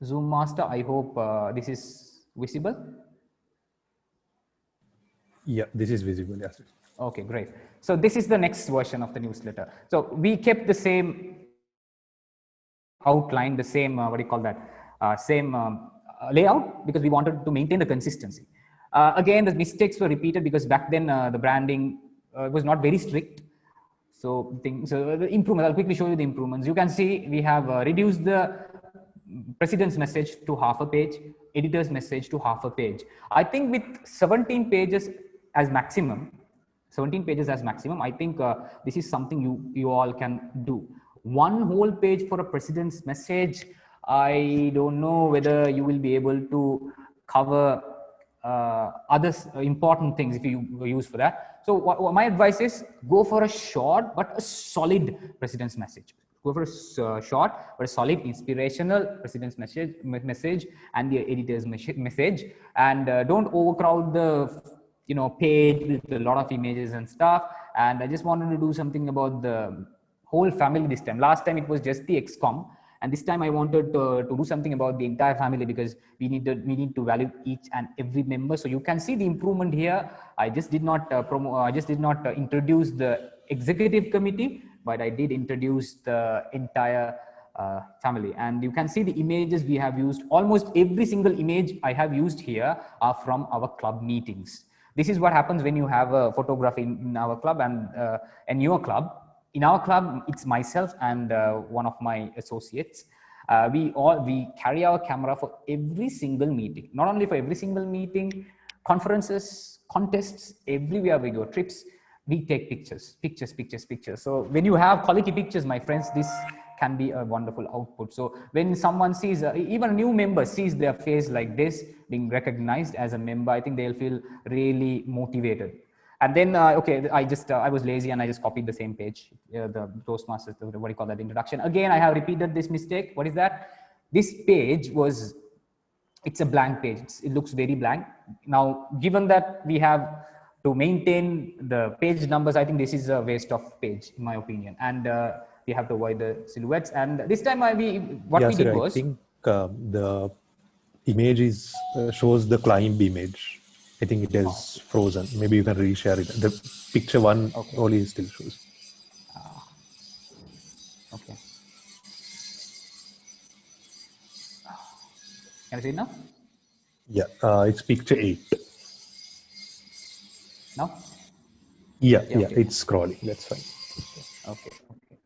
Zoom Master, I hope this is visible. Yeah, this is visible. Yes. Okay, great. So this is the next version of the newsletter. So we kept the same outline, the same layout, because we wanted to maintain the consistency. Again, the mistakes were repeated because back then the branding was not very strict. So the improvement, I'll quickly show you the improvements. You can see we have reduced the president's message to half a page, editor's message to half a page. I think with 17 pages as maximum, I think this is something you all can do. 1 whole page for a president's message, I don't know whether you will be able to cover other important things if you use for that. So what my advice is, go for a short but a solid president's message. Go for a short but a solid inspirational president's message and the editor's message, and don't overcrowd the page with a lot of images and stuff. And I just wanted to do something about the whole family this time. Last time it was just the XCOM, and this time I wanted to do something about the entire family, because we need to value each and every member. So you can see the improvement here. I just did not introduce the executive committee, but I did introduce the entire family. And you can see the images we have used. Almost every single image I have used here are from our club meetings. This is what happens when you have a photography in our club and in your club. In our club, it's myself and one of my associates. We carry our camera for every single meeting. Not only for every single meeting, conferences, contests, everywhere we go, trips, we take pictures. So when you have quality pictures, my friends, this can be a wonderful output. So when someone sees, even a new member sees their face like this, being recognized as a member, I think they'll feel really motivated. And then, okay, I was lazy and I just copied the same page, the Toastmasters, what do you call that, introduction. Again, I have repeated this mistake. What is that? This page was it's a blank page. It looks very blank. Now, given that we have to maintain the page numbers, I think this is a waste of page, in my opinion. And we have to avoid the silhouettes. And this time, what we Sir, did I was, think the image is shows the climb image. I think it is frozen. Maybe you can reshare it. The picture one okay, only still shows. okay. Can I see it now? Yeah, it's picture 8. Now? Yeah, Yeah, yeah, okay. it's scrolling. That's fine. Okay, okay.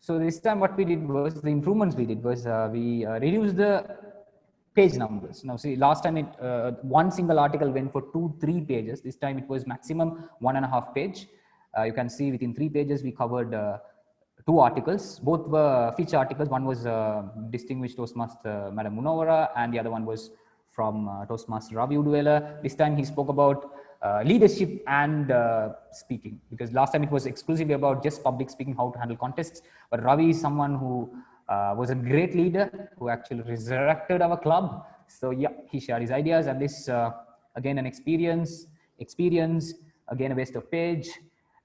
So this time what we did was, the improvements we did was, we reduced the page numbers. Now see, last time one single article went for 2-3 pages. This time it was maximum 1.5 page. You can see within 3 pages we covered 2 articles. Both were feature articles. One was distinguished Toastmaster Madam Munawara, and the other one was from Toastmaster Ravi Udwela. This time he spoke about leadership and speaking, because last time it was exclusively about just public speaking, how to handle contests. But Ravi is someone who was a great leader, who actually resurrected our club. So yeah, he shared his ideas, and this again an experience, again a waste of page.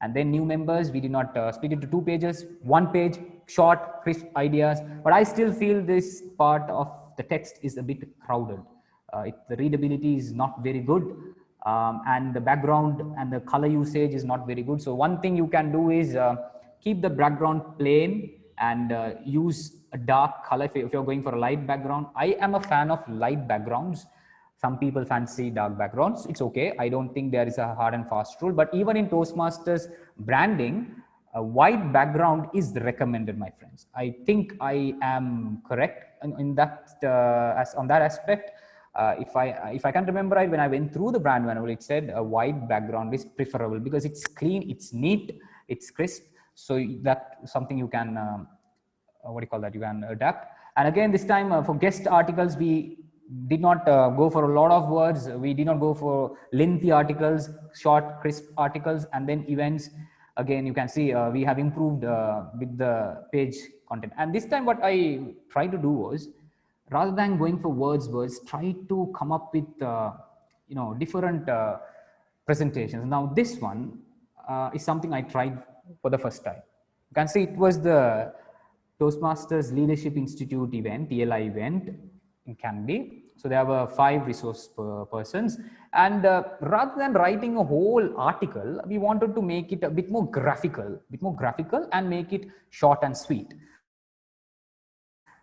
And then new members, we did not split it to 2 pages, 1 page, short, crisp ideas. But I still feel this part of the text is a bit crowded. The readability is not very good, and the background and the color usage is not very good. So one thing you can do is keep the background plain and use a dark color if you're going for a light background. I am a fan of light backgrounds. Some people fancy dark backgrounds. It's okay. I don't think there is a hard and fast rule. But even in Toastmasters branding, a white background is recommended, my friends. I think I am correct in that on that aspect. If I can remember right, when I went through the brand manual, it said a white background is preferable because it's clean, it's neat, it's crisp. So that's something you can what do you call that? You can adapt. And again, this time for guest articles, we did not go for a lot of words. We did not go for lengthy articles, short, crisp articles, and then events. Again, you can see we have improved with the page content. And this time, what I tried to do was, rather than going for words, try to come up with different presentations. Now, this one is something I tried for the first time. You can see it was the Toastmasters Leadership Institute event, TLI event in Candy. So there were 5 resource persons, and rather than writing a whole article, we wanted to make it a bit more graphical, and make it short and sweet.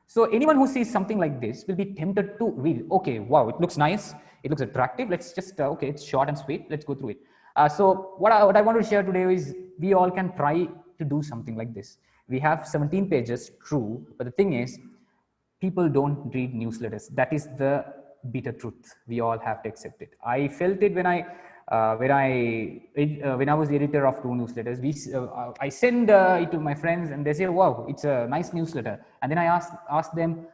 So anyone who sees something like this will be tempted to read. Okay, wow, it looks nice, it looks attractive. Let's just okay, it's short and sweet. Let's go through it. So what I want to share today is we all can try to do something like this. We have 17 pages, true, but the thing is, people don't read newsletters. That is the bitter truth. We all have to accept it. I felt it when I was the editor of 2 newsletters. I send it to my friends, and they say, "Wow, it's a nice newsletter." And then I ask them,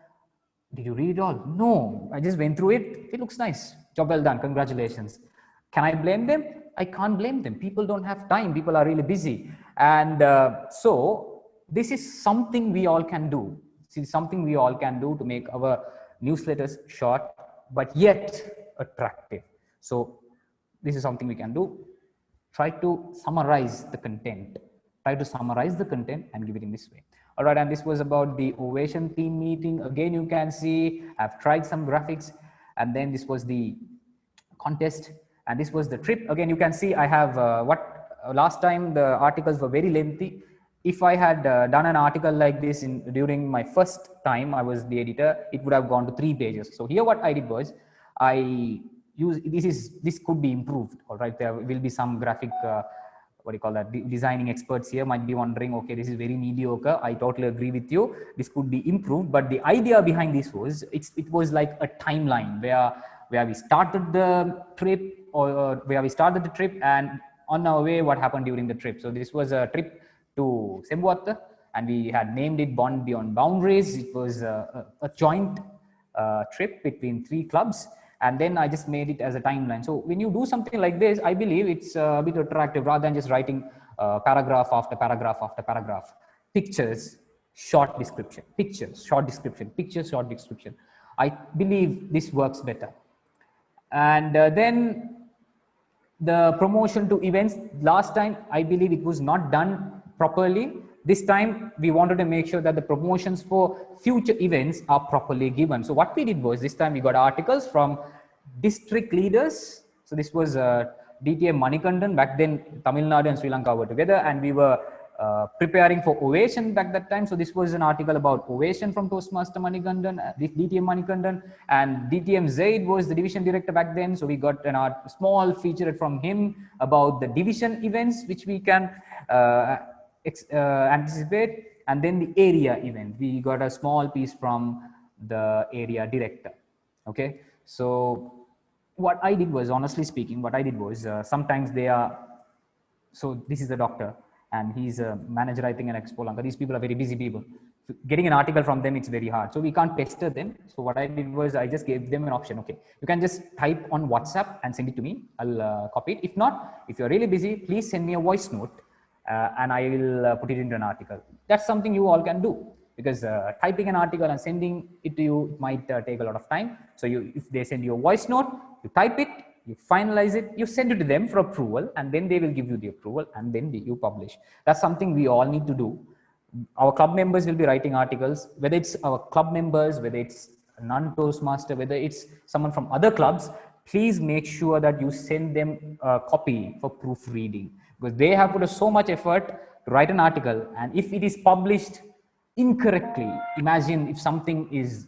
"Did you read it all?" "No, I just went through it. It looks nice. Job well done. Congratulations." Can I blame them? I can't blame them. People don't have time. People are really busy, and so this is something we all can do. This is something we all can do to make our newsletters short but yet attractive. So this is something we can do. Try to summarize the content. Try to summarize the content and give it in this way. All right, and this was about the Ovation team meeting. Again, you can see I've tried some graphics, and then this was the contest, and this was the trip. Again, you can see I have last time the articles were very lengthy. If I had done an article like this during my first time I was the editor, it would have gone to 3 pages. So here what I did was, I use this could be improved. All right, there will be some graphic what do you call that, designing experts here might be wondering, okay, this is very mediocre. I totally agree with you, this could be improved. But the idea behind this was, it was like a timeline where we started the trip, or where we started the trip, and on our way what happened during the trip. So this was a trip to Sembuatta, and we had named it Bond Beyond Boundaries. It was a joint trip between 3 clubs, and then I just made it as a timeline. So when you do something like this, I believe it's a bit attractive, rather than just writing paragraph after paragraph after paragraph. Pictures, short description, pictures, short description, pictures, short description. I believe this works better. And then the promotion to events, last time I believe it was not done properly. This time we wanted to make sure that the promotions for future events are properly given. So what we did was, this time we got articles from district leaders. So this was DTM Manikandan. Back then Tamil Nadu and Sri Lanka were together, and we were preparing for Ovation back that time. So this was an article about Ovation from Toastmaster Manikandan, DTM Manikandan, and DTM Zaid was the division director back then. So we got a small featurette from him about the division events which we can anticipate, and then the area event. We got a small piece from the area director. Okay, so what I did was, honestly speaking, what I did was, sometimes they are, so this is the doctor and he's a manager, I think, in Expo Lanka. These people are very busy people. So getting an article from them, it's very hard. So we can't pester them. So what I did was, I just gave them an option. Okay, you can just type on WhatsApp and send it to me. I'll copy it. If not, if you're really busy, please send me a voice note and I will put it into an article. That's something you all can do, because typing an article and sending it to you, it might take a lot of time. So if they send you a voice note, you type it, you finalize it, you send it to them for approval, and then they will give you the approval, and then you publish. That's something we all need to do. Our club members will be writing articles, whether it's our club members, whether it's a non-Toastmaster, whether it's someone from other clubs. Please make sure that you send them a copy for proofreading, because they have put so much effort to write an article, and if it is published incorrectly, imagine if something is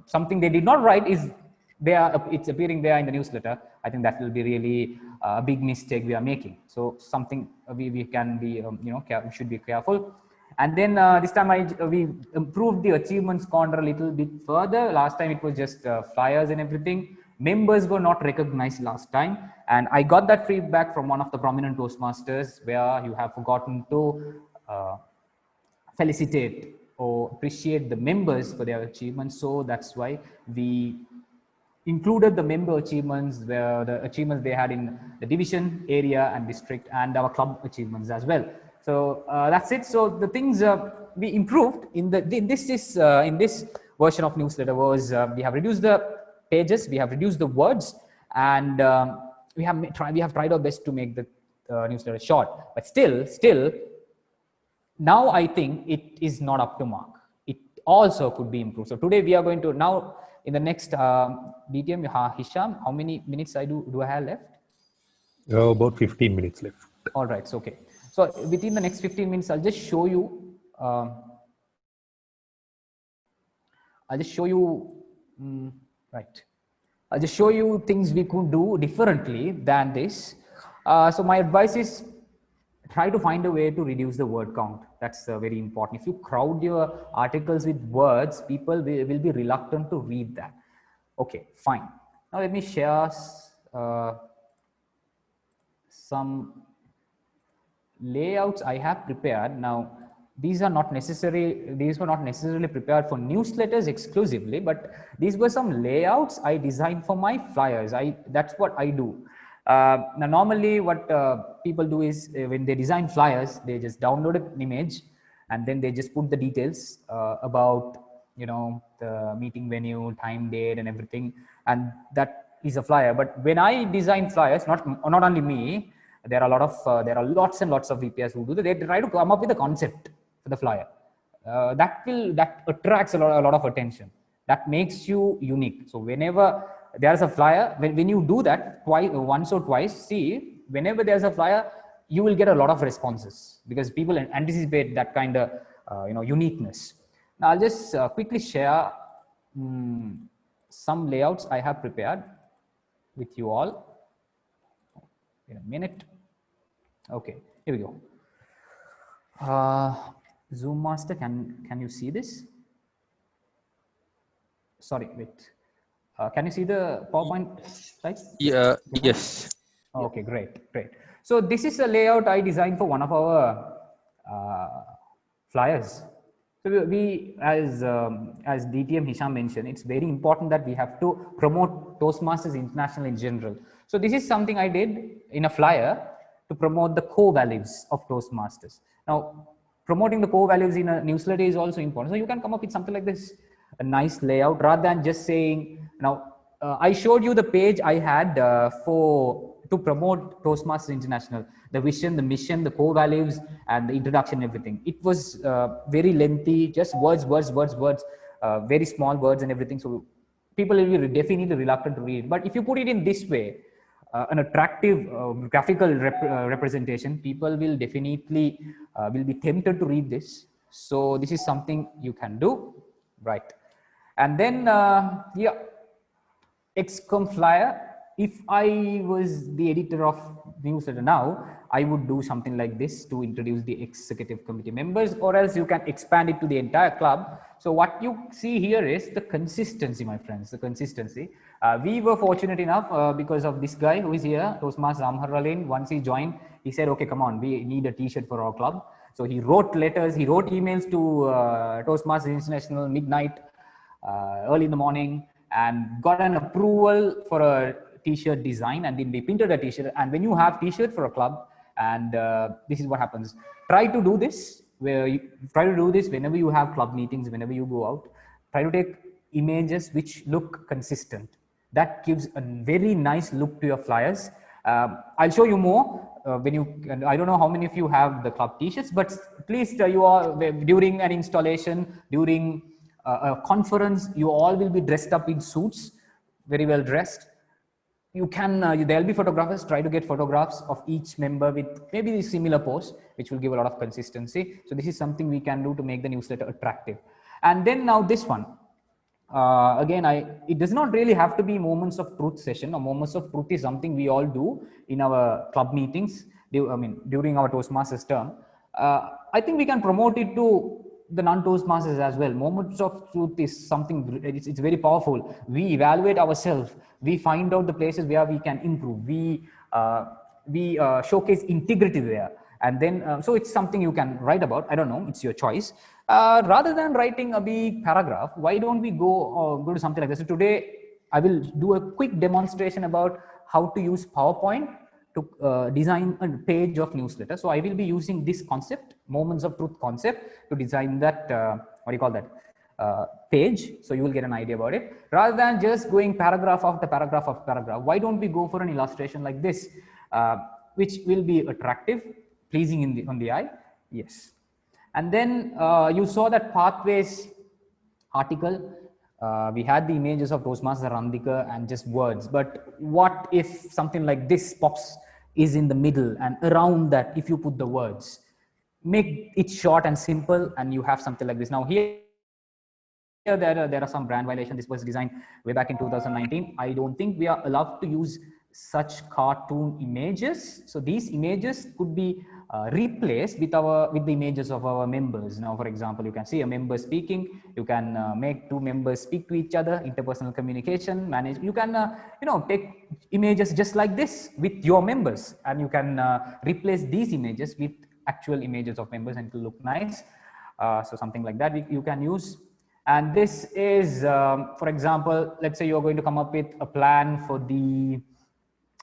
something they did not write is there, it's appearing there in the newsletter. I think that will be really a big mistake we are making. So something we can be, we should be careful. And then this time we improved the achievements corner a little bit further. Last time it was just flyers and everything. Members were not recognized last time, and I got that feedback from one of the prominent Toastmasters, where you have forgotten to felicitate or appreciate the members for their achievements. So that's why we included the member achievements, where the achievements they had in the division, area and district, and our club achievements as well. So that's it. So the things we improved in this version of newsletter was, we have reduced the pages, we have reduced the words, and we have tried our best to make the newsletter short. But still, now I think it is not up to mark. It also could be improved. So today we are going to, now in the next DTM, Hisham, how many minutes do I have left? About 15 minutes left. All right, so okay. So within the next 15 minutes, I'll just show you. Right. I'll just show you things we could do differently than this. So my advice is, try to find a way to reduce the word count. That's very important. If you crowd your articles with words, people will be reluctant to read that. Okay, fine. Now let me share some layouts I have prepared. Now these were not necessarily prepared for newsletters exclusively, but these were some layouts I designed for my flyers. That's what I do. Now normally what people do is, when they design flyers, they just download an image and then they just put the details about the meeting venue, time, date and everything, and that is a flyer. But when I design flyers, not only me, there are lots and lots of VPS who do that. They try to come up with a concept for the flyer that attracts a lot of attention, that makes you unique. So whenever there's a flyer, when you do that once or twice, see, whenever there's a flyer, you will get a lot of responses, because people anticipate that kind of uniqueness. Now I'll just quickly share some layouts I have prepared with you all in a minute. Okay, here we go. Zoom Master, can you see this? Sorry, wait. Can you see the PowerPoint slide? Yeah, yes. Okay, great. So this is a layout I designed for one of our flyers. So we, as DTM Hisham mentioned, it's very important that we have to promote Toastmasters International in general. So this is something I did in a flyer to promote the core values of Toastmasters. Now, promoting the core values in a newsletter is also important. So you can come up with something like this. a nice layout rather than just saying, now, I showed you the page I had to promote Toastmasters International, the vision, the mission, the core values, and the introduction, everything. It was very lengthy, just words, very small words and everything. So people will be definitely reluctant to read. But if you put it in this way, an attractive graphical representation, people will definitely will be tempted to read this. So this is something you can do, right? And then yeah, XCOM flyer. If I was the editor of newsletter now, I would do something like this to introduce the executive committee members, or else you can expand it to the entire club. So what you see here is the consistency, my friends, the consistency. We were fortunate enough because of this guy who is here, Toastmaster Amharalin. Once he joined, he said, okay, come on, we need a t-shirt for our club. So he wrote letters, he wrote emails to Toastmasters International midnight, early in the morning, and got an approval for a t-shirt design, and then we printed a t-shirt. And when you have t-shirt for a club, and this is what happens, try to do this whenever you have club meetings, whenever you go out, try to take images which look consistent. That gives a very nice look to your flyers. I'll show you more when you, I don't know how many of you have the club t-shirts, but at least you are, during an installation, during a conference, you all will be dressed up in suits, very well dressed. You can, there'll be photographers, try to get photographs of each member with maybe a similar pose, which will give a lot of consistency. So this is something we can do to make the newsletter attractive. And then now this one, again, it does not really have to be moments of truth session, or moments of truth is something we all do in our club meetings, during our Toastmasters term. I think we can promote it to the non-Toastmasters as well. Moments of truth is something, it's very powerful. We evaluate ourselves, we find out the places where we can improve, we showcase integrity there. And then, so it's something you can write about. I don't know, it's your choice. Rather than writing a big paragraph, why don't we go to something like this? So today, I will do a quick demonstration about how to use PowerPoint to design a page of newsletter. So I will be using this concept, moments of truth concept, to design that, what do you call that, page. So you will get an idea about it. Rather than just going paragraph after paragraph after paragraph, why don't we go for an illustration like this, which will be attractive, pleasing on the eye? Yes. And then you saw that pathways article. We had the images of Toastmaster Randika and just words, but what if something like this pops is in the middle, and around that, if you put the words, make it short and simple, and you have something like this. Now here there are some brand violations. This was designed way back in 2019. I don't think we are allowed to use such cartoon images. So these images could be replaced with the images of our members. Now, for example, you can see a member speaking. You can make two members speak to each other, interpersonal communication, manage. You can take images just like this with your members, and you can replace these images with actual images of members, and it will look nice. So something like that you can use. And this is, for example, let's say you're going to come up with a plan for the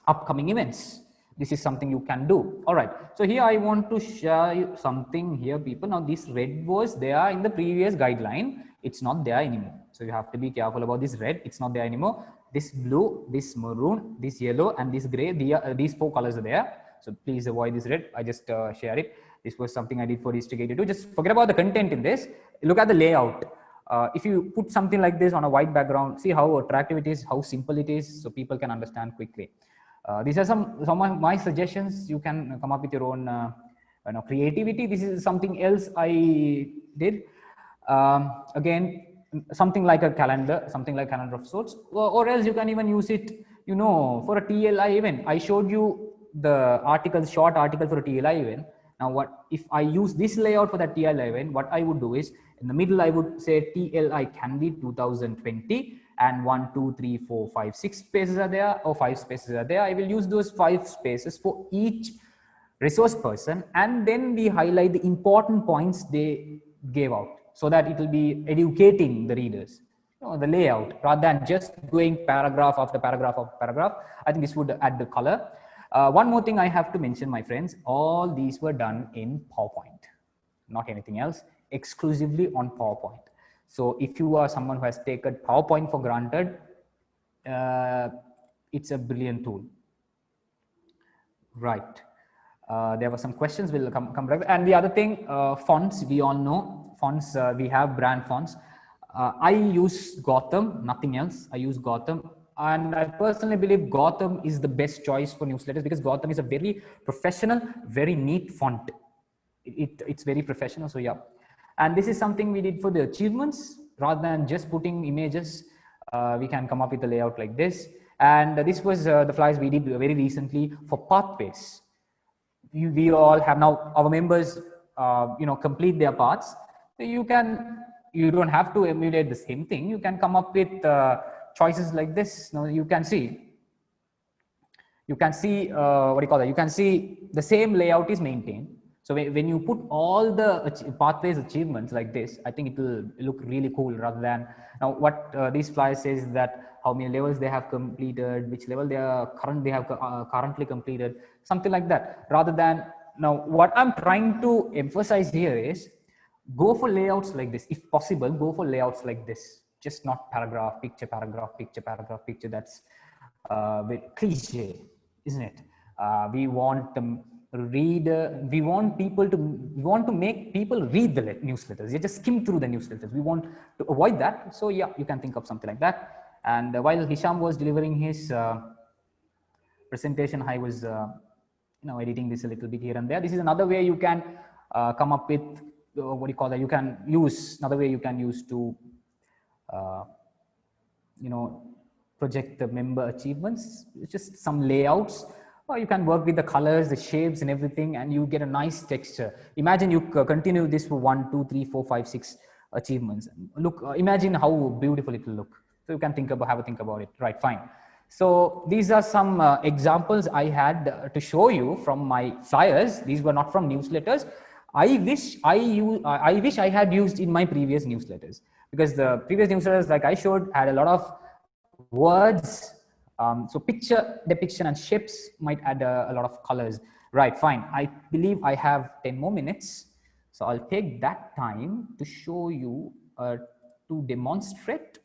upcoming events. This is something you can do. All right. So here I want to share you something here, people. Now this red was there in the previous guideline. It's not there anymore. So you have to be careful about this red. It's not there anymore. This blue, this maroon, this yellow, and this gray. These four colors are there. So please avoid this red. I just share it. This was something I did for District 82. Just forget about the content in this. Look at the layout. If you put something like this on a white background, see how attractive it is, how simple it is, so people can understand quickly. These are some of my suggestions. You can come up with your own creativity. This is something else I did. Again, something like a calendar of sorts, or else you can even use it, for a TLI event. I showed you the short article for a TLI event. Now, what if I use this layout for that TLI event? What I would do is, in the middle, I would say TLI Candid 2020, and 1, 2, 3, 4, 5, 6 spaces are there, or 5 spaces are there. I will use those 5 spaces for each resource person, and then we highlight the important points they gave out, so that it will be educating the readers. The layout, rather than just going paragraph after paragraph after paragraph. I think this would add the color. One more thing I have to mention, my friends, all these were done in PowerPoint, not anything else, exclusively on PowerPoint. So if you are someone who has taken PowerPoint for granted, it's a brilliant tool. Right. There were some questions. We'll come back. And the other thing, fonts. We all know fonts. We have brand fonts. I use Gotham, nothing else. I use Gotham, and I personally believe Gotham is the best choice for newsletters because Gotham is a very professional, very neat font. It's very professional. So yeah, and this is something we did for the achievements rather than just putting images. We can come up with a layout like this. And this was the flyers we did very recently for pathways. We all have now our members, complete their paths. So you don't have to emulate the same thing. You can come up with choices like this. Now you can see what do you call that? You can see the same layout is maintained. So when you put all the pathways achievements like this, I think it will look really cool rather than now what these flyers says is that how many levels they have completed, which level they have currently completed, something like that. Rather than now, what I'm trying to emphasize here is go for layouts like this. If possible, go for layouts like this. Just not paragraph, picture, paragraph, picture, paragraph, picture. That's very cliche, isn't it? We want the reader, we want to make people read the newsletters. You just skim through the newsletters. We want to avoid that. So yeah, you can think of something like that. And while Hisham was delivering his presentation, I was editing this a little bit here and there. This is another way you can come up with what do you call that? You can use another way you can use to project the member achievements. It's just some layouts, or you can work with the colors, the shapes, and everything, and you get a nice texture. Imagine you continue this for 1, 2, 3, 4, 5, 6 achievements. Look, imagine how beautiful it will look. So you can have a think about it. Right, fine. So these are some examples I had to show you from my flyers. These were not from newsletters. I wish I had used in my previous newsletters, because the previous newsletters, like I showed, had a lot of words. So picture depiction and shapes might add a lot of colors. Right, fine. I believe I have 10 more minutes. So I'll take that time to show you, to demonstrate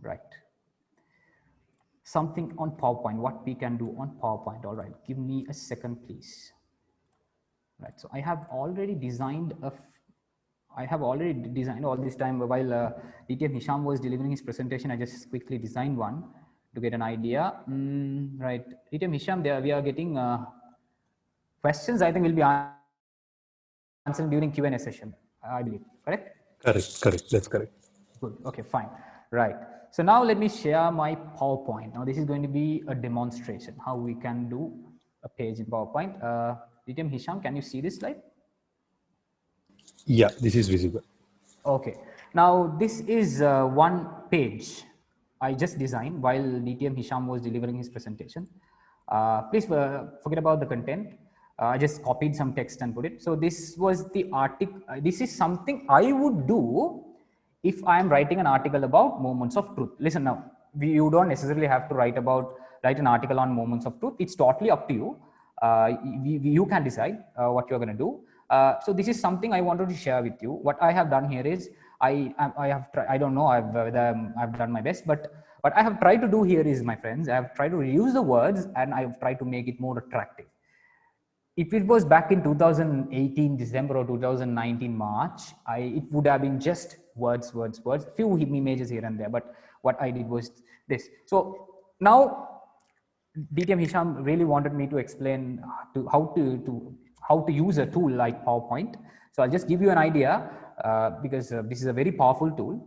right, something on PowerPoint, what we can do on PowerPoint. All right, give me a second, please. Right, so I have already designed all this time while DTM Hisham was delivering his presentation. I just quickly designed one to get an idea. Right, DTM Hisham, there we are getting questions. I think we'll be answering during Q&A session, I believe, correct? Correct. That's correct. Good. Okay, fine. Right. So now let me share my PowerPoint. Now this is going to be a demonstration how we can do a page in PowerPoint. DTM Hisham, can you see this slide? Yeah, this is visible. Okay. Now this is one page I just designed while DTM Hisham was delivering his presentation. Please forget about the content. I just copied some text and put it. So this was the article. This is something I would do if I am writing an article about moments of truth. Listen now, you don't necessarily have to write an article on moments of truth. It's totally up to you. You can decide what you're going to do. So this is something I wanted to share with you. What I have done here is I don't know whether I've done my best, but what I have tried to do here is, my friends, I have tried to reuse the words and I have tried to make it more attractive. If it was back in 2018 December or 2019 March, it would have been just words, few images here and there. But what I did was this. So now DTM Hisham really wanted me to explain how to use a tool like PowerPoint. So I'll just give you an idea because this is a very powerful tool.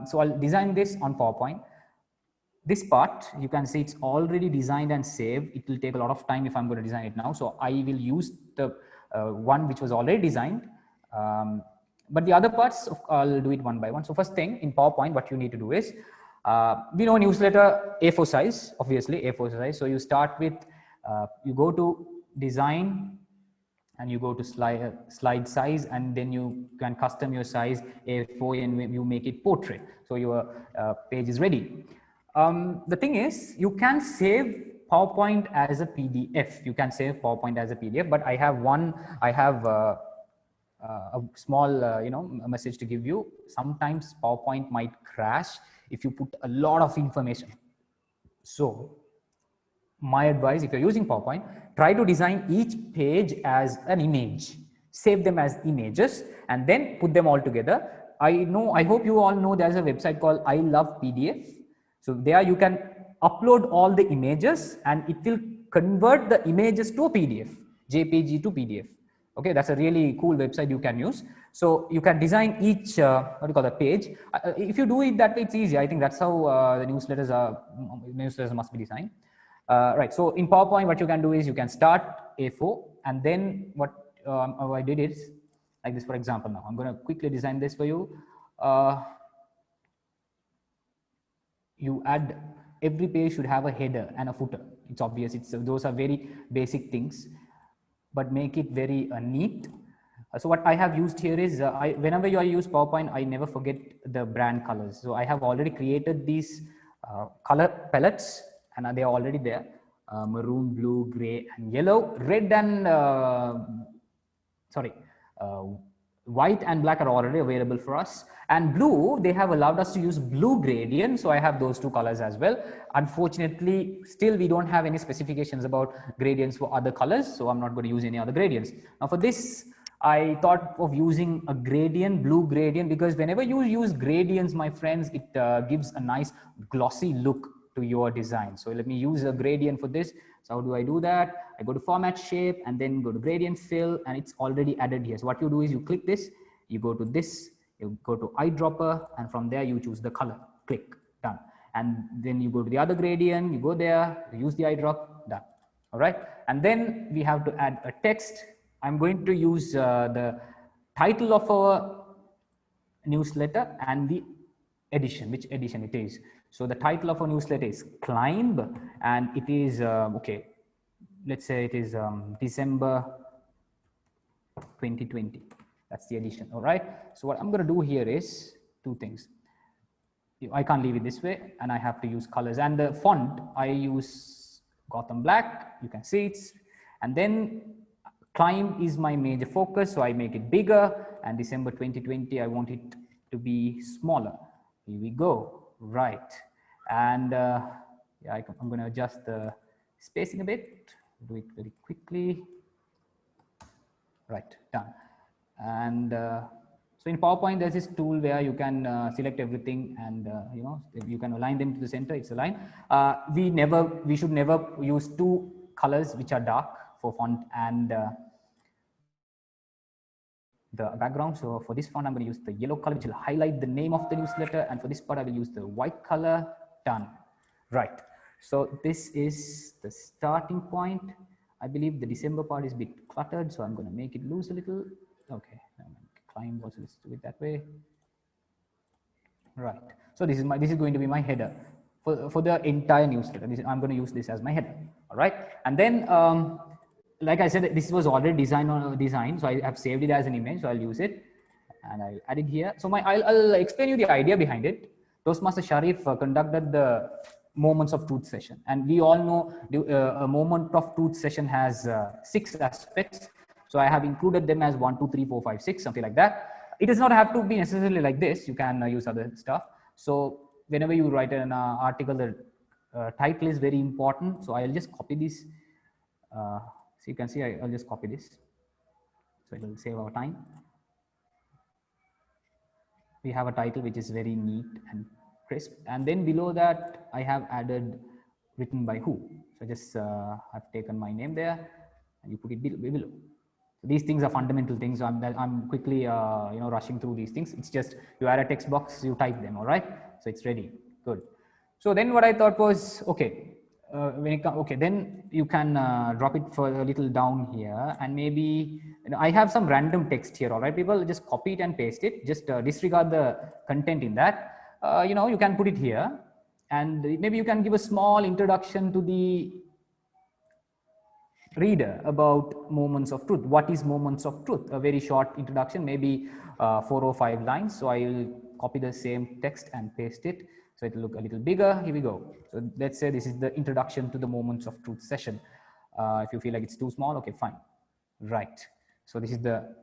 So I'll design this on PowerPoint. This part, you can see it's already designed and saved. It will take a lot of time if I'm going to design it now. So I will use the one which was already designed. But the other parts, I'll do it one by one. So first thing in PowerPoint, what you need to do is, we know newsletter A4 size, obviously A4 size. So you start with, you go to design and you go to slide size, and then you can custom your size A4 and you make it portrait. So your page is ready. The thing is, you can save PowerPoint as a PDF. You can save PowerPoint as a PDF, but I have a small, message to give you. Sometimes PowerPoint might crash if you put a lot of information. So my advice, if you're using PowerPoint, try to design each page as an image, save them as images, and then put them all together. I hope you all know there's a website called I Love PDF. So there you can upload all the images and it will convert the images to a PDF, JPG to PDF. Okay, that's a really cool website you can use. So you can design each what do you call the page. If you do it that way, it's easy. I think that's how the newsletters must be designed. Right. So in PowerPoint, what you can do is you can start A4, and then what I did is like this. For example, now I'm going to quickly design this for you. You add, every page should have a header and a footer. It's obvious. Those are very basic things, but make it very neat. So what I have used here is, whenever you use PowerPoint, I never forget the brand colors. So I have already created these color palettes, and they are already there. Maroon, blue, gray, and yellow. Red and white and black are already available for us. And blue, they have allowed us to use blue gradient. So I have those two colors as well. Unfortunately, still we don't have any specifications about gradients for other colors. So I'm not going to use any other gradients. Now for this, I thought of using a gradient, blue gradient, because whenever you use gradients, my friends, it gives a nice glossy look to your design. So let me use a gradient for this. So how do I do that? I go to format shape and then go to gradient fill, and it's already added here. So what you do is you click this, you go to this, you go to eyedropper, and from there you choose the color, click, done. And then you go to the other gradient, you go there, use the eyedrop, done. All right. And then we have to add a text. I'm going to use the title of our newsletter and the edition, which edition it is. So the title of our newsletter is Climb, and it is, okay, let's say it is December 2020. That's the edition. All right. So what I'm going to do here is two things. I can't leave it this way, and I have to use colors. And the font, I use Gotham Black. You can see it's, and then Climb is my major focus, so I make it bigger, and December 2020, I want it to be smaller. Here we go, right. And yeah, I'm going to adjust the spacing a bit, do it very quickly. Right, done. And so in PowerPoint, there's this tool where you can select everything, and you can align them to the center. It's aligned. We should never use two colors which are dark for font and the background. So for this font, I'm going to use the yellow color, which will highlight the name of the newsletter. And for this part, I will use the white color. Done. Right. So this is the starting point. I believe the December part is a bit cluttered, so I'm going to make it loose a little. Okay. Climb also, let's do it that way. Right. So this is going to be my header for the entire newsletter. I'm going to use this as my header. All right. And then like I said, this was already designed, so I have saved it as an image, so I'll use it, and I'll add it here. So I'll explain you the idea behind it. Toastmaster Sharif conducted the Moments of Truth session, and we all know a Moment of Truth session has 6 aspects. So I have included them as 1, 2, 3, 4, 5, 6, something like that. It does not have to be necessarily like this. You can use other stuff. So whenever you write an article, the title is very important. So I'll just copy this. So you can see I'll just copy this, so it will save our time. We have a title which is very neat and crisp, and then below that I have added written by who. So just I've taken my name there, and you put it below. So these things are fundamental things. So I'm quickly rushing through these things. It's just you add a text box, you type them. All right, so it's ready. Good. So then what I thought was, okay. Okay, then you can drop it for a little down here, and maybe I have some random text here. All right, people, just copy it and paste it. Just disregard the content in that. You can put it here, and maybe you can give a small introduction to the reader about Moments of Truth. What is Moments of Truth? A very short introduction, maybe 4 or 5 lines. So I will copy the same text and paste it. So it'll look a little bigger. Here we go. So let's say this is the introduction to the Moments of Truth session. If you feel like it's too small, okay, fine. Right. So this is the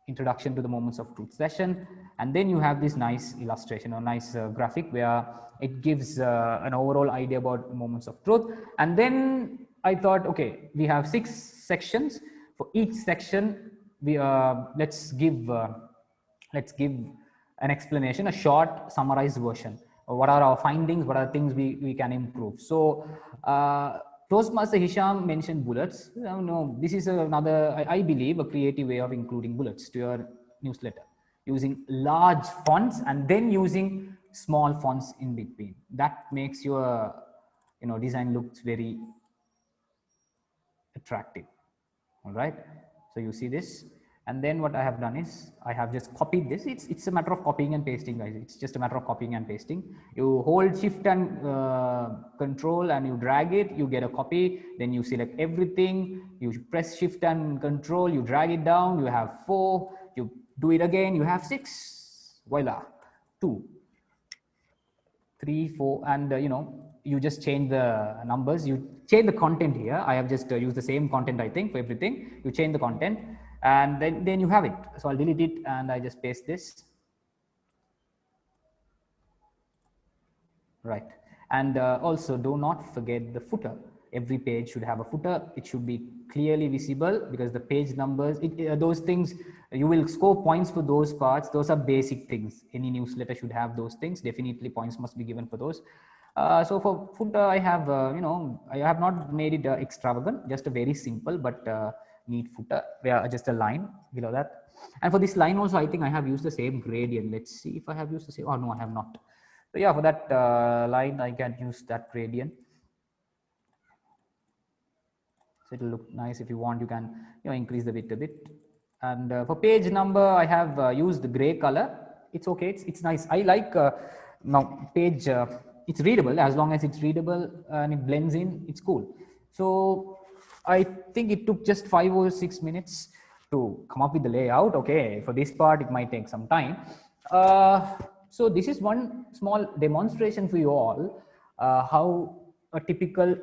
introduction to the Moments of Truth session. And then you have this nice illustration or nice graphic where it gives an overall idea about Moments of Truth. And then I thought, okay, we have 6 sections. For each section, we let's give an explanation, a short summarized version. What are our findings? What are things we can improve? So Toastmaster Hisham mentioned bullets. No, this is another, I believe, a creative way of including bullets to your newsletter, using large fonts and then using small fonts in between. That makes your design looks very attractive. All right, so you see this, and then what I have done is I have just copied this. It's a matter of copying and pasting, guys. It's just a matter of copying and pasting. You hold shift and control and you drag it, you get a copy. Then you select everything, you press shift and control, you drag it down, you have 4, you do it again, you have 6, voila, 2, 3, 4, and you just change the numbers, you change the content here. I have just used the same content, I think, for everything. You change the content and then you have it. So I'll delete it and I just paste this. Right. And also do not forget the footer. Every page should have a footer. It should be clearly visible because the page numbers, those things, you will score points for those parts. Those are basic things. Any newsletter should have those things. Definitely points must be given for those. So for footer, I have, I have not made it extravagant, just a very simple but neat footer, where just a line below that. And for this line also, I think I have used the same gradient. Let's see if I have used the same. Oh, no, I have not. So yeah, for that line, I can use that gradient. So it'll look nice. If you want, you can increase the width a bit. And for page number, I have used the gray color. It's okay. It's nice. I like now page. It's readable. As long as it's readable and it blends in, it's cool. So I think it took just 5 or 6 minutes to come up with the layout. Okay, for this part, it might take some time. So this is one small demonstration for you all, how a typical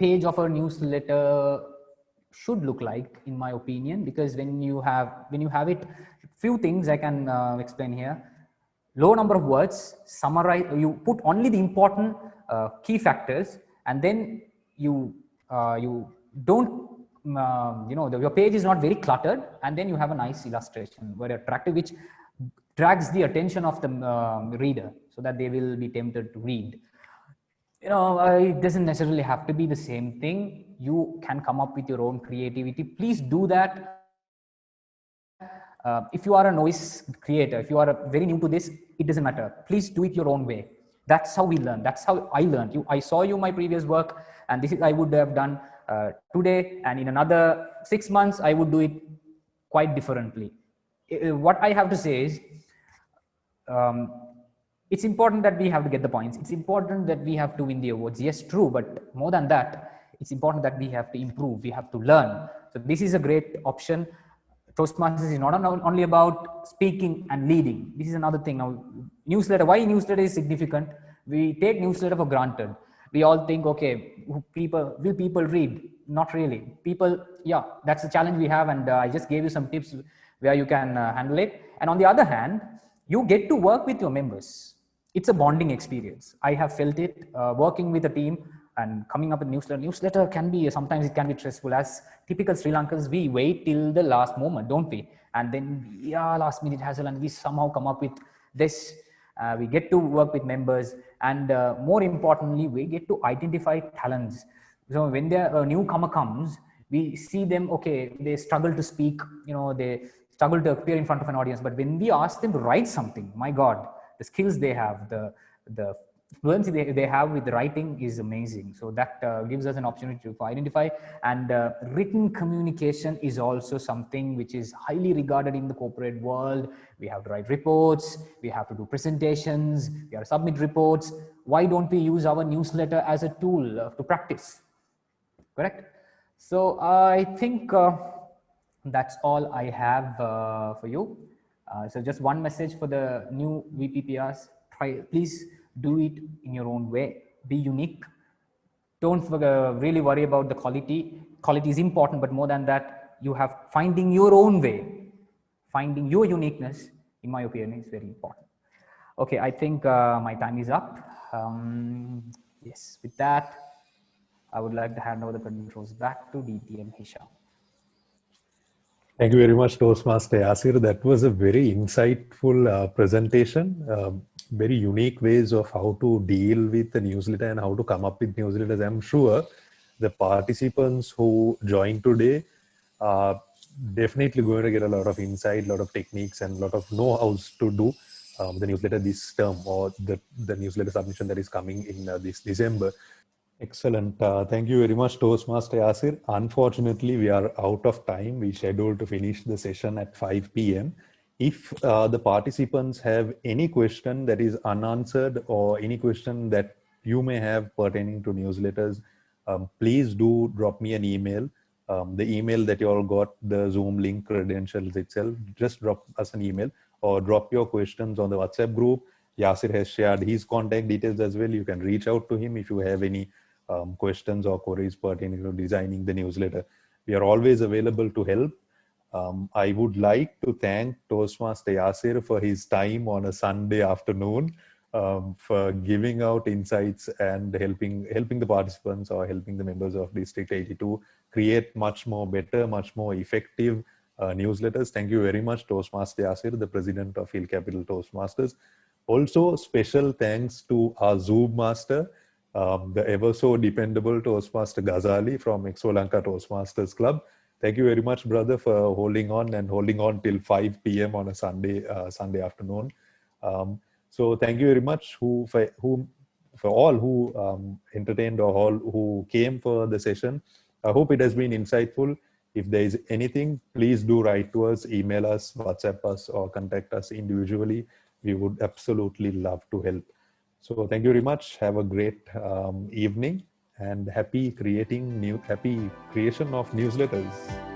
page of a newsletter should look like, in my opinion. Because when you have it, few things I can explain here. Low number of words, summarize, you put only the important key factors, and then you don't your page is not very cluttered, and then you have a nice illustration, very attractive, which drags the attention of the reader so that they will be tempted to read. It doesn't necessarily have to be the same thing. You can come up with your own creativity. Please do that. If you are a novice creator, if you are very new to this, it doesn't matter. Please do it your own way. That's how we learn. That's how I learned. I saw you my previous work, and this is I would have done today, and in another 6 months I would do it quite differently. What I have to say is, it's important that we have to get the points. It's important that we have to win the awards. Yes, true. But more than that, it's important that we have to improve. We have to learn. So this is a great option. Toastmasters is not only about speaking and leading. This is another thing. Now, newsletter, why newsletter is significant? We take newsletter for granted. We all think, okay, will people read? Not really. People, yeah, that's the challenge we have. And I just gave you some tips where you can handle it. And on the other hand, you get to work with your members. It's a bonding experience. I have felt it working with a team and coming up with newsletter. Newsletter can be, sometimes it can be stressful. As typical Sri Lankans, we wait till the last moment, don't we? And then, yeah, last minute hassle, and we somehow come up with this. We get to work with members, and more importantly, we get to identify talents. So when a newcomer comes, we see them, okay, they struggle to speak, they struggle to appear in front of an audience. But when we ask them to write something, my God, the skills they have, the fluency they have with writing is amazing. So that gives us an opportunity to identify. And written communication is also something which is highly regarded in the corporate world. We have to write reports, we have to do presentations, we have to submit reports. Why don't we use our newsletter as a tool to practice? Correct? So I think that's all I have for you. So just one message for the new VPPRs. Please Do it in your own way. Be unique. Don't really worry about the quality. Quality is important, but more than that, you have finding your own way, finding your uniqueness, in my opinion, is very important. Okay, I think my time is up. Yes, with that, I would like to hand over the controls back to DTM Hisham. Thank you very much, Toastmaster Yasir. That was a very insightful presentation. Very unique ways of how to deal with the newsletter and how to come up with newsletters. I'm sure the participants who joined today are definitely going to get a lot of insight, a lot of techniques, and a lot of know-hows to do the newsletter this term, or the newsletter submission that is coming in this December. Excellent. Thank you very much, Toastmaster Yasir. Unfortunately, we are out of time. We scheduled to finish the session at 5 p.m. If the participants have any question that is unanswered or any question that you may have pertaining to newsletters, please do drop me an email. The email that you all got, the Zoom link credentials itself, just drop us an email or drop your questions on the WhatsApp group. Yasir has shared his contact details as well. You can reach out to him if you have any questions or queries pertaining to designing the newsletter. We are always available to help. I would like to thank Toastmaster Yasir for his time on a Sunday afternoon, for giving out insights and helping the participants or helping the members of District 82 create much more better, much more effective newsletters. Thank you very much, Toastmaster Yasir, the president of Hill Capital Toastmasters. Also, special thanks to our Zoom master, the ever so dependable Toastmaster Ghazali from Exolanka Toastmasters Club. Thank you very much, brother, for holding on till 5 p.m. on a Sunday afternoon. So thank you very much for all who entertained or all who came for the session. I hope it has been insightful. If there is anything, please do write to us, email us, WhatsApp us, or contact us individually. We would absolutely love to help. So thank you very much. Have a great evening and happy creation of newsletters.